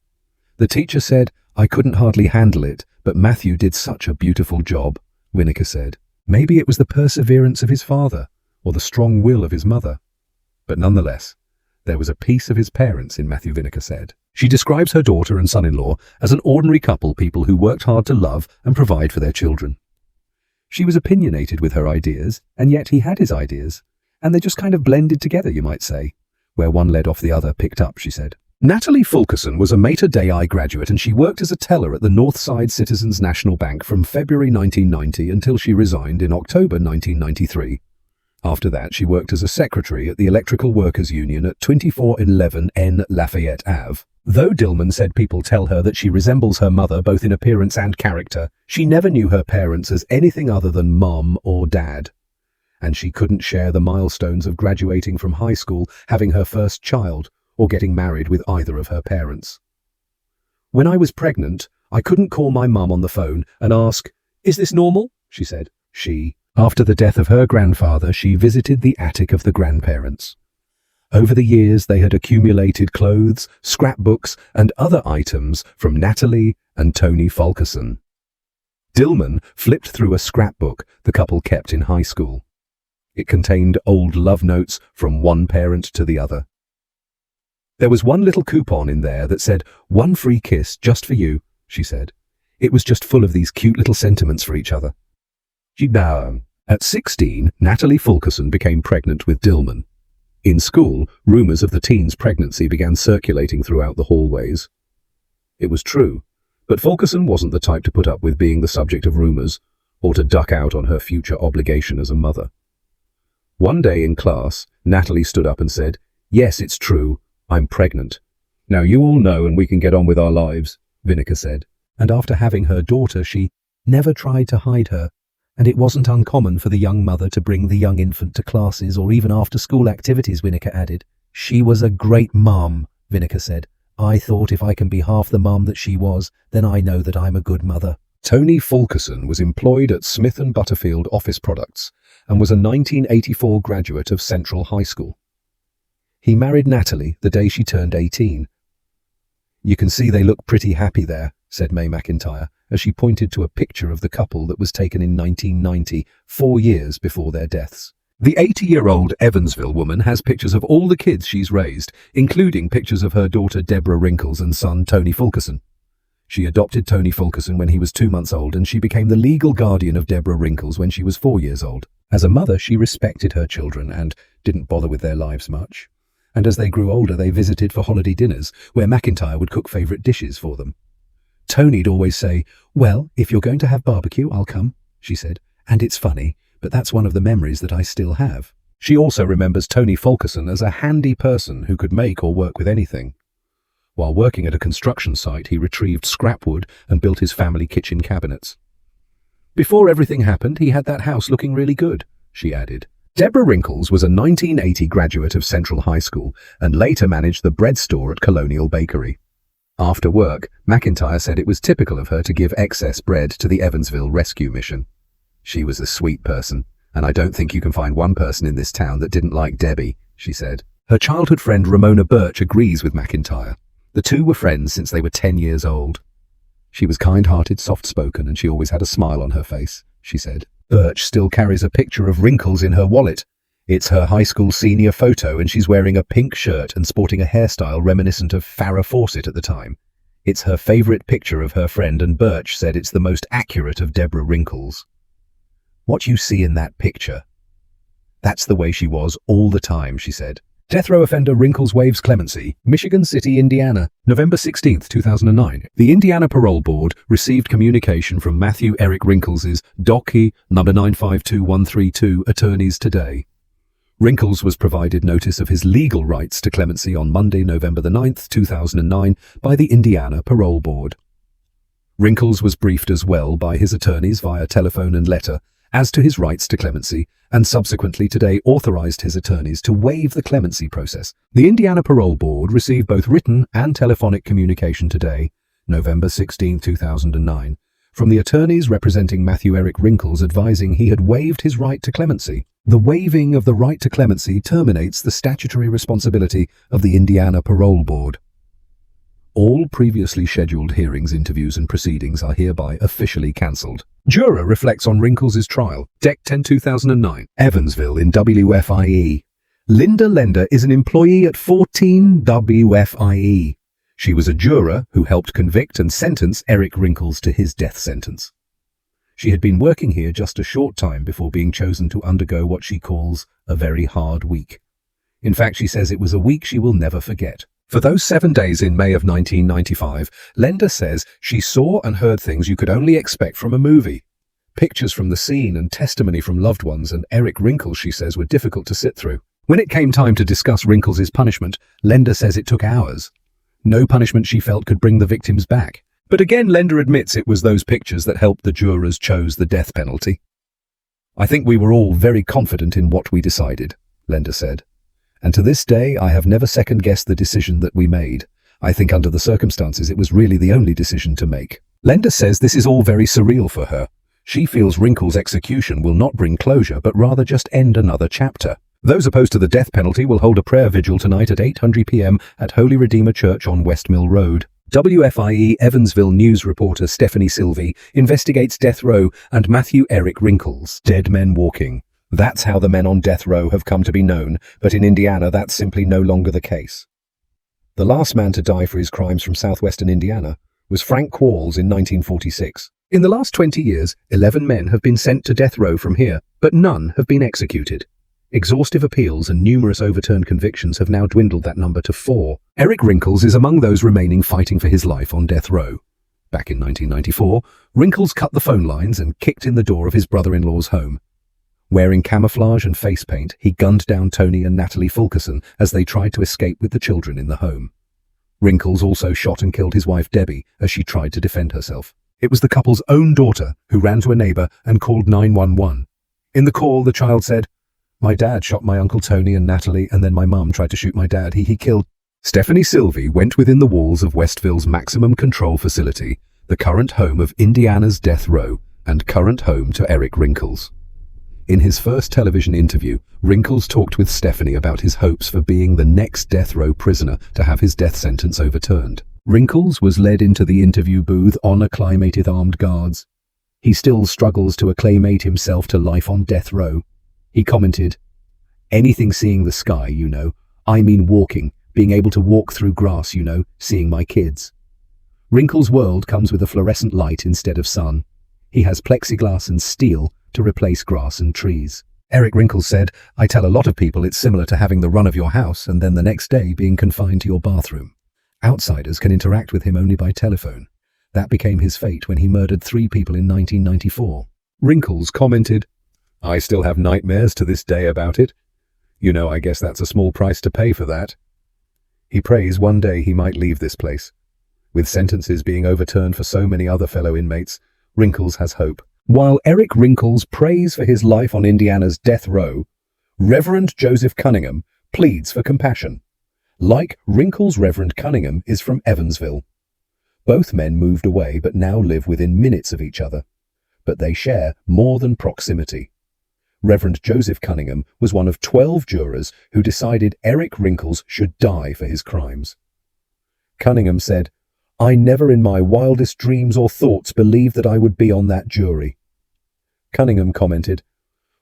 The teacher said, "I couldn't hardly handle it, but Matthew did such a beautiful job," Winokur said. Maybe it was the perseverance of his father or the strong will of his mother. But nonetheless, there was a piece of his parents in Matthew, Winokur said. She describes her daughter and son-in-law as an ordinary couple, people who worked hard to love and provide for their children. She was opinionated with her ideas, and yet he had his ideas, and they just kind of blended together, you might say. Where one led off, the other picked up, she said. Natalie Fulkerson was a Mater Dei graduate and she worked as a teller at the Northside Citizens National Bank from February 1990 until she resigned in October 1993. After that, she worked as a secretary at the Electrical Workers Union at 2411 N Lafayette Ave. Though Dillman said people tell her that she resembles her mother both in appearance and character, she never knew her parents as anything other than mom or dad. And she couldn't share the milestones of graduating from high school, having her first child, or getting married with either of her parents. When I was pregnant, I couldn't call my mum on the phone and ask, "Is this normal?" she said. After the death of her grandfather, she visited the attic of the grandparents. Over the years, they had accumulated clothes, scrapbooks, and other items from Natalie and Tony Fulkerson. Dillman flipped through a scrapbook the couple kept in high school. It contained old love notes from one parent to the other. There was one little coupon in there that said, "One free kiss just for you," she said. It was just full of these cute little sentiments for each other. At 16, Natalie Fulkerson became pregnant with Dillman. In school, rumors of the teen's pregnancy began circulating throughout the hallways. It was true, but Fulkerson wasn't the type to put up with being the subject of rumors or to duck out on her future obligation as a mother. One day in class, Natalie stood up and said, "Yes, it's true. I'm pregnant." "Now you all know and we can get on with our lives," Vinegar said. And after having her daughter, she never tried to hide her, and it wasn't uncommon for the young mother to bring the young infant to classes or even after-school activities, Vinegar added. "She was a great mom," Vinegar said. "I thought if I can be half the mom that she was, then I know that I'm a good mother." Tony Fulkerson was employed at Smith & Butterfield Office Products and was a 1984 graduate of Central High School. He married Natalie the day she turned 18. "You can see they look pretty happy there," said May McIntyre, as she pointed to a picture of the couple that was taken in 1990, 4 years before their deaths. The 80-year-old Evansville woman has pictures of all the kids she's raised, including pictures of her daughter Debbie Wrinkles and son Tony Fulkerson. She adopted Tony Fulkerson when he was 2 months old, and she became the legal guardian of Debbie Wrinkles when she was 4 years old. As a mother, she respected her children and didn't bother with their lives much. And as they grew older, they visited for holiday dinners, where McIntyre would cook favourite dishes for them. Tony'd always say, "Well, if you're going to have barbecue, I'll come," she said. "And it's funny, but that's one of the memories that I still have." She also remembers Tony Fulkerson as a handy person who could make or work with anything. While working at a construction site, he retrieved scrap wood and built his family kitchen cabinets. "Before everything happened, he had that house looking really good," she added. Deborah Wrinkles was a 1980 graduate of Central High School and later managed the bread store at Colonial Bakery. After work, McIntyre said it was typical of her to give excess bread to the Evansville Rescue Mission. "She was a sweet person, and I don't think you can find one person in this town that didn't like Debbie," she said. Her childhood friend Ramona Birch agrees with McIntyre. The two were friends since they were 10 years old. "She was kind-hearted, soft-spoken, and she always had a smile on her face," she said. Birch still carries a picture of Wrinkles in her wallet. It's her high school senior photo, and she's wearing a pink shirt and sporting a hairstyle reminiscent of Farrah Fawcett at the time. It's her favourite picture of her friend, and Birch said it's the most accurate of Deborah Wrinkles. "What you see in that picture, that's the way she was all the time," she said. Death row offender Wrinkles waives clemency. Michigan City, Indiana, November 16, 2009. The Indiana Parole Board received communication from Matthew Eric Wrinkles' docket number 952132 attorneys today. Wrinkles was provided notice of his legal rights to clemency on Monday, November 9, 2009, by the Indiana Parole Board. Wrinkles was briefed as well by his attorneys via telephone and letter as to his rights to clemency, and subsequently today authorized his attorneys to waive the clemency process. The Indiana Parole Board received both written and telephonic communication today, November 16, 2009, from the attorneys representing Matthew Eric Wrinkles advising he had waived his right to clemency. The waiving of the right to clemency terminates the statutory responsibility of the Indiana Parole Board. All previously scheduled hearings, interviews, and proceedings are hereby officially cancelled. Juror reflects on Wrinkles' trial. Dec 10, 2009. Evansville in WFIE. Linda Lender is an employee at 14 WFIE. She was a juror who helped convict and sentence Eric Wrinkles to his death sentence. She had been working here just a short time before being chosen to undergo what she calls a very hard week. In fact, she says it was a week she will never forget. For those 7 days in May of 1995, Lender says she saw and heard things you could only expect from a movie. Pictures from the scene and testimony from loved ones and Eric Wrinkles, she says, were difficult to sit through. When it came time to discuss Wrinkles' punishment, Lenda says it took hours. No punishment, she felt, could bring the victims back. But again, Lenda admits it was those pictures that helped the jurors chose the death penalty. "I think we were all very confident in what we decided," Lenda said. "And to this day, I have never second-guessed the decision that we made. I think under the circumstances, it was really the only decision to make." Lenda says this is all very surreal for her. She feels Wrinkles' execution will not bring closure, but rather just end another chapter. Those opposed to the death penalty will hold a prayer vigil tonight at 8:00 p.m. at Holy Redeemer Church on West Mill Road. WFIE Evansville news reporter Stephanie Sylvie investigates death row and Matthew Eric Wrinkles. Dead men walking. That's how the men on death row have come to be known, but in Indiana that's simply no longer the case. The last man to die for his crimes from southwestern Indiana was Frank Qualls in 1946. In the last 20 years, 11 men have been sent to death row from here, but none have been executed. Exhaustive appeals and numerous overturned convictions have now dwindled that number to 4. Eric Wrinkles is among those remaining fighting for his life on death row. Back in 1994, Wrinkles cut the phone lines and kicked in the door of his brother-in-law's home. Wearing camouflage and face paint, he gunned down Tony and Natalie Fulkerson as they tried to escape with the children in the home. Wrinkles also shot and killed his wife Debbie as she tried to defend herself. It was the couple's own daughter who ran to a neighbor and called 911. In the call, the child said, "My dad shot my Uncle Tony and Natalie, and then my mum tried to shoot my dad. He killed." Stephanie Sylvie went within the walls of Westville's maximum control facility, the current home of Indiana's death row and current home to Eric Wrinkles. In his first television interview, Wrinkles talked with Stephanie about his hopes for being the next death row prisoner to have his death sentence overturned. Wrinkles was led into the interview booth on acclimated armed guards. He still struggles to acclimate himself to life on death row. He commented, "Anything seeing the sky, you know. I mean walking, being able to walk through grass, you know, seeing my kids." Wrinkles' world comes with a fluorescent light instead of sun. He has plexiglass and steel to replace grass and trees. Eric Wrinkles said, "I tell a lot of people it's similar to having the run of your house and then the next day being confined to your bathroom. Outsiders can interact with him only by telephone. That became his fate when he murdered 3 people in 1994. Wrinkles commented, "I still have nightmares to this day about it. You know, I guess that's a small price to pay for that." He prays one day he might leave this place. With sentences being overturned for so many other fellow inmates, Wrinkles has hope. While Eric Wrinkles prays for his life on Indiana's death row, Reverend Joseph Cunningham pleads for compassion. Like Wrinkles, Reverend Cunningham is from Evansville. Both men moved away but now live within minutes of each other. But they share more than proximity. Reverend Joseph Cunningham was one of 12 jurors who decided Eric Wrinkles should die for his crimes. Cunningham said, "I never in my wildest dreams or thoughts believed that I would be on that jury." Cunningham commented,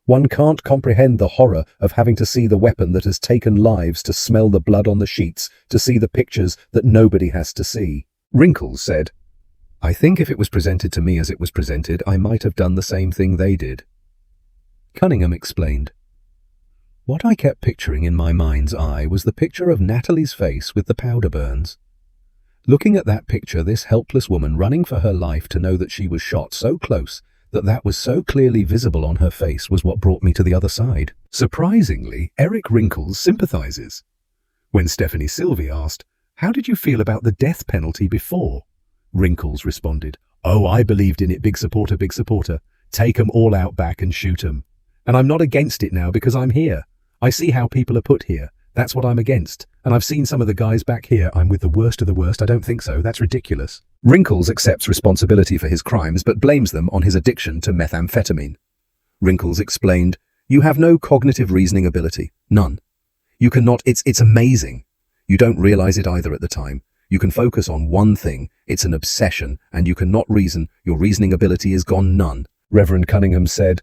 "One can't comprehend the horror of having to see the weapon that has taken lives, to smell the blood on the sheets, to see the pictures that nobody has to see." Wrinkles said, "I think if it was presented to me as it was presented, I might have done the same thing they did." Cunningham explained, "What I kept picturing in my mind's eye was the picture of Natalie's face with the powder burns. Looking at that picture, this helpless woman running for her life to know that she was shot so close that was so clearly visible on her face was what brought me to the other side." Surprisingly, Eric Wrinkles sympathizes. When Stephanie Sylvie asked, "How did you feel about the death penalty before?" Wrinkles responded, "Oh, I believed in it, big supporter, big supporter. Take 'em all out back and shoot 'em. And I'm not against it now because I'm here. I see how people are put here. That's what I'm against. And I've seen some of the guys back here. I'm with the worst of the worst. I don't think so. That's ridiculous." Wrinkles accepts responsibility for his crimes but blames them on his addiction to methamphetamine. Wrinkles explained, "You have no cognitive reasoning ability. None. You cannot. It's amazing. You don't realize it either at the time. You can focus on one thing. It's an obsession, and you cannot reason. Your reasoning ability is gone none." Reverend Cunningham said,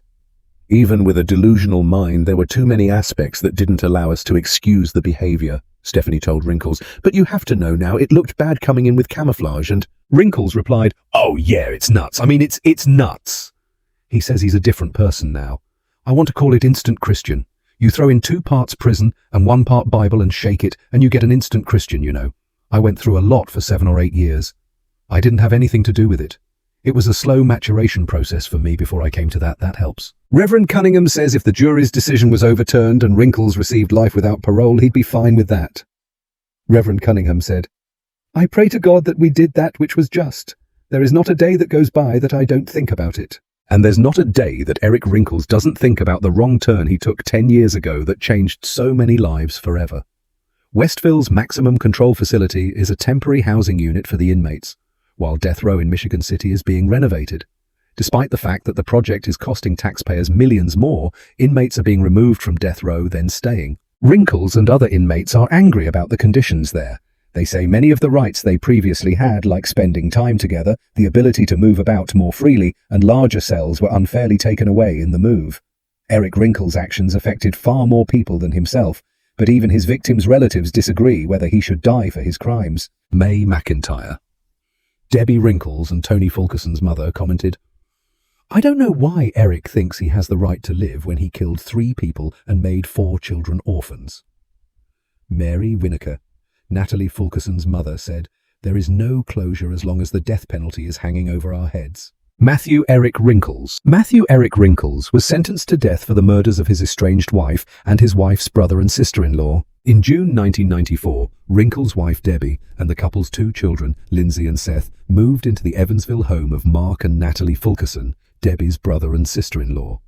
"Even with a delusional mind, there were too many aspects that didn't allow us to excuse the behavior," Stephanie told Wrinkles. "But you have to know now, it looked bad coming in with camouflage and—" Wrinkles replied, "Oh yeah, it's nuts. I mean, it's nuts." He says he's a different person now. "I want to call it instant Christian. You throw in 2 parts prison and 1 part Bible and shake it, and you get an instant Christian, you know. I went through a lot for 7 or 8 years. I didn't have anything to do with it. It was a slow maturation process for me before I came to that. That helps. Reverend Cunningham says if the jury's decision was overturned and Wrinkles received life without parole, he'd be fine with that. Reverend Cunningham said, I pray to God that we did that which was just. There is not a day that goes by that I don't think about it. And there's not a day that Eric Wrinkles doesn't think about the wrong turn he took 10 years ago that changed so many lives forever. Westville's maximum control facility is a temporary housing unit for the inmates, while death row in Michigan City is being renovated. Despite the fact that the project is costing taxpayers millions more, inmates are being removed from death row, then staying. Wrinkles and other inmates are angry about the conditions there. They say many of the rights they previously had, like spending time together, the ability to move about more freely, and larger cells, were unfairly taken away in the move. Eric Wrinkles' actions affected far more people than himself, but even his victims' relatives disagree whether he should die for his crimes. May McIntyre. Debbie Wrinkles and Tony Fulkerson's mother commented, I don't know why Eric thinks he has the right to live when he killed 3 people and made 4 children orphans. Mary Winokur, Natalie Fulkerson's mother, said, there is no closure as long as the death penalty is hanging over our heads. Matthew Eric Wrinkles. Matthew Eric Wrinkles was sentenced to death for the murders of his estranged wife and his wife's brother and sister-in-law. In June 1994, Wrinkles' wife Debbie and the couple's 2 children, Lindsay and Seth, moved into the Evansville home of Mark and Natalie Fulkerson, Debbie's brother and sister-in-law.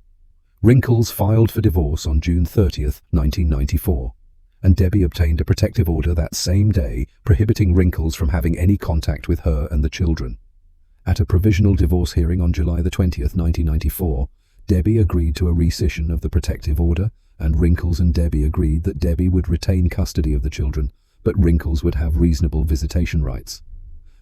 Wrinkles filed for divorce on June 30th, 1994. And Debbie obtained a protective order that same day prohibiting Wrinkles from having any contact with her and the children. At a provisional divorce hearing on July the 20th, 1994, Debbie agreed to a rescission of the protective order, and Wrinkles and Debbie agreed that Debbie would retain custody of the children, but Wrinkles would have reasonable visitation rights.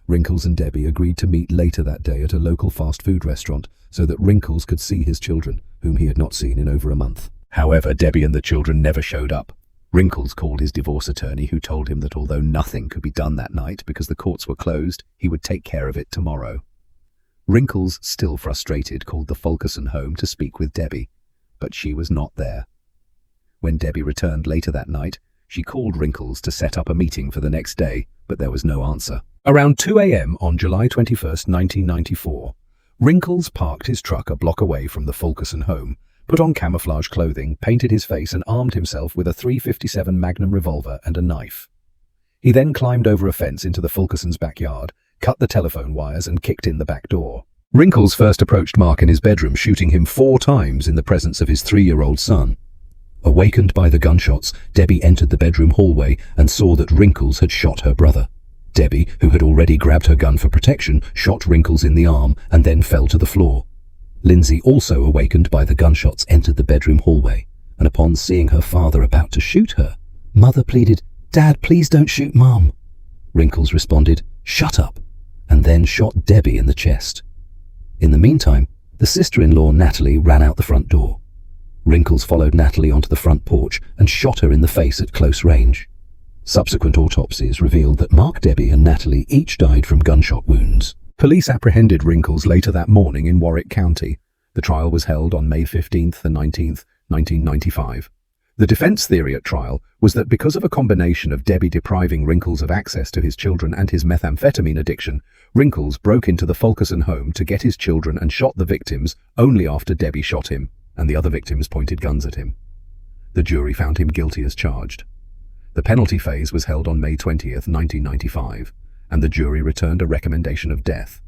Wrinkles and Debbie agreed to meet later that day at a local fast food restaurant so that Wrinkles could see his children, whom he had not seen in over a month. However, Debbie and the children never showed up. Wrinkles called his divorce attorney, who told him that although nothing could be done that night because the courts were closed, he would take care of it tomorrow. Wrinkles, still frustrated, called the Fulkerson home to speak with Debbie, but she was not there. When Debbie returned later that night, she called Wrinkles to set up a meeting for the next day, but there was no answer. Around 2 a.m. on July 21st, 1994, Wrinkles parked his truck a block away from the Fulkerson home, put on camouflage clothing, painted his face, and armed himself with a .357 Magnum revolver and a knife. He then climbed over a fence into the Fulkersons' backyard, cut the telephone wires, and kicked in the back door. Wrinkles first approached Mark in his bedroom, shooting him 4 times in the presence of his 3-year-old son. Awakened by the gunshots, Debbie entered the bedroom hallway and saw that Wrinkles had shot her brother. Debbie, who had already grabbed her gun for protection, shot Wrinkles in the arm and then fell to the floor. Lindsay, also awakened by the gunshots, entered the bedroom hallway, and upon seeing her father about to shoot her, Mother pleaded, "Dad, please don't shoot Mom." Wrinkles responded, "Shut up," and then shot Debbie in the chest. In the meantime, the sister-in-law Natalie ran out the front door. Wrinkles followed Natalie onto the front porch and shot her in the face at close range. Subsequent autopsies revealed that Mark, Debbie, and Natalie each died from gunshot wounds. Police apprehended Wrinkles later that morning in Warwick County. The trial was held on May 15th and 19th, 1995. The defense theory at trial was that because of a combination of Debbie depriving Wrinkles of access to his children and his methamphetamine addiction, Wrinkles broke into the Fulkerson home to get his children and shot the victims only after Debbie shot him, and the other victims pointed guns at him. The jury found him guilty as charged. The penalty phase was held on May 20th, 1995, and the jury returned a recommendation of death.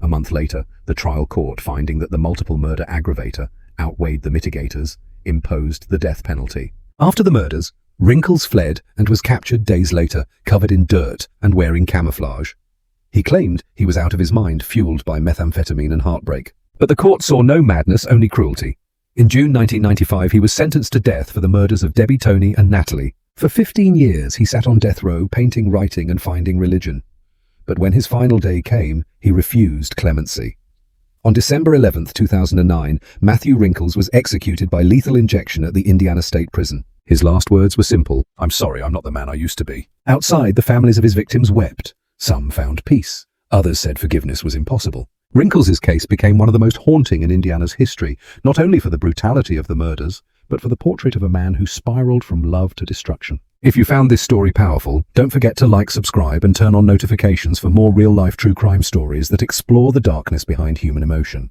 A month later, the trial court, finding that the multiple murder aggravator outweighed the mitigators, imposed the death penalty. After the murders, Wrinkles fled and was captured days later, covered in dirt and wearing camouflage. He claimed he was out of his mind, fueled by methamphetamine and heartbreak. But the court saw no madness, only cruelty. In June 1995, he was sentenced to death for the murders of Debbie, Tony, and Natalie. For 15 years, he sat on death row, painting, writing, and finding religion. But when his final day came, he refused clemency. On December 11, 2009, Matthew Wrinkles was executed by lethal injection at the Indiana State Prison. His last words were simple: "I'm sorry, I'm not the man I used to be." Outside, the families of his victims wept. Some found peace. Others said forgiveness was impossible. Wrinkles' case became one of the most haunting in Indiana's history, not only for the brutality of the murders, but for the portrait of a man who spiraled from love to destruction. If you found this story powerful, don't forget to like, subscribe, and turn on notifications for more real-life true crime stories that explore the darkness behind human emotion.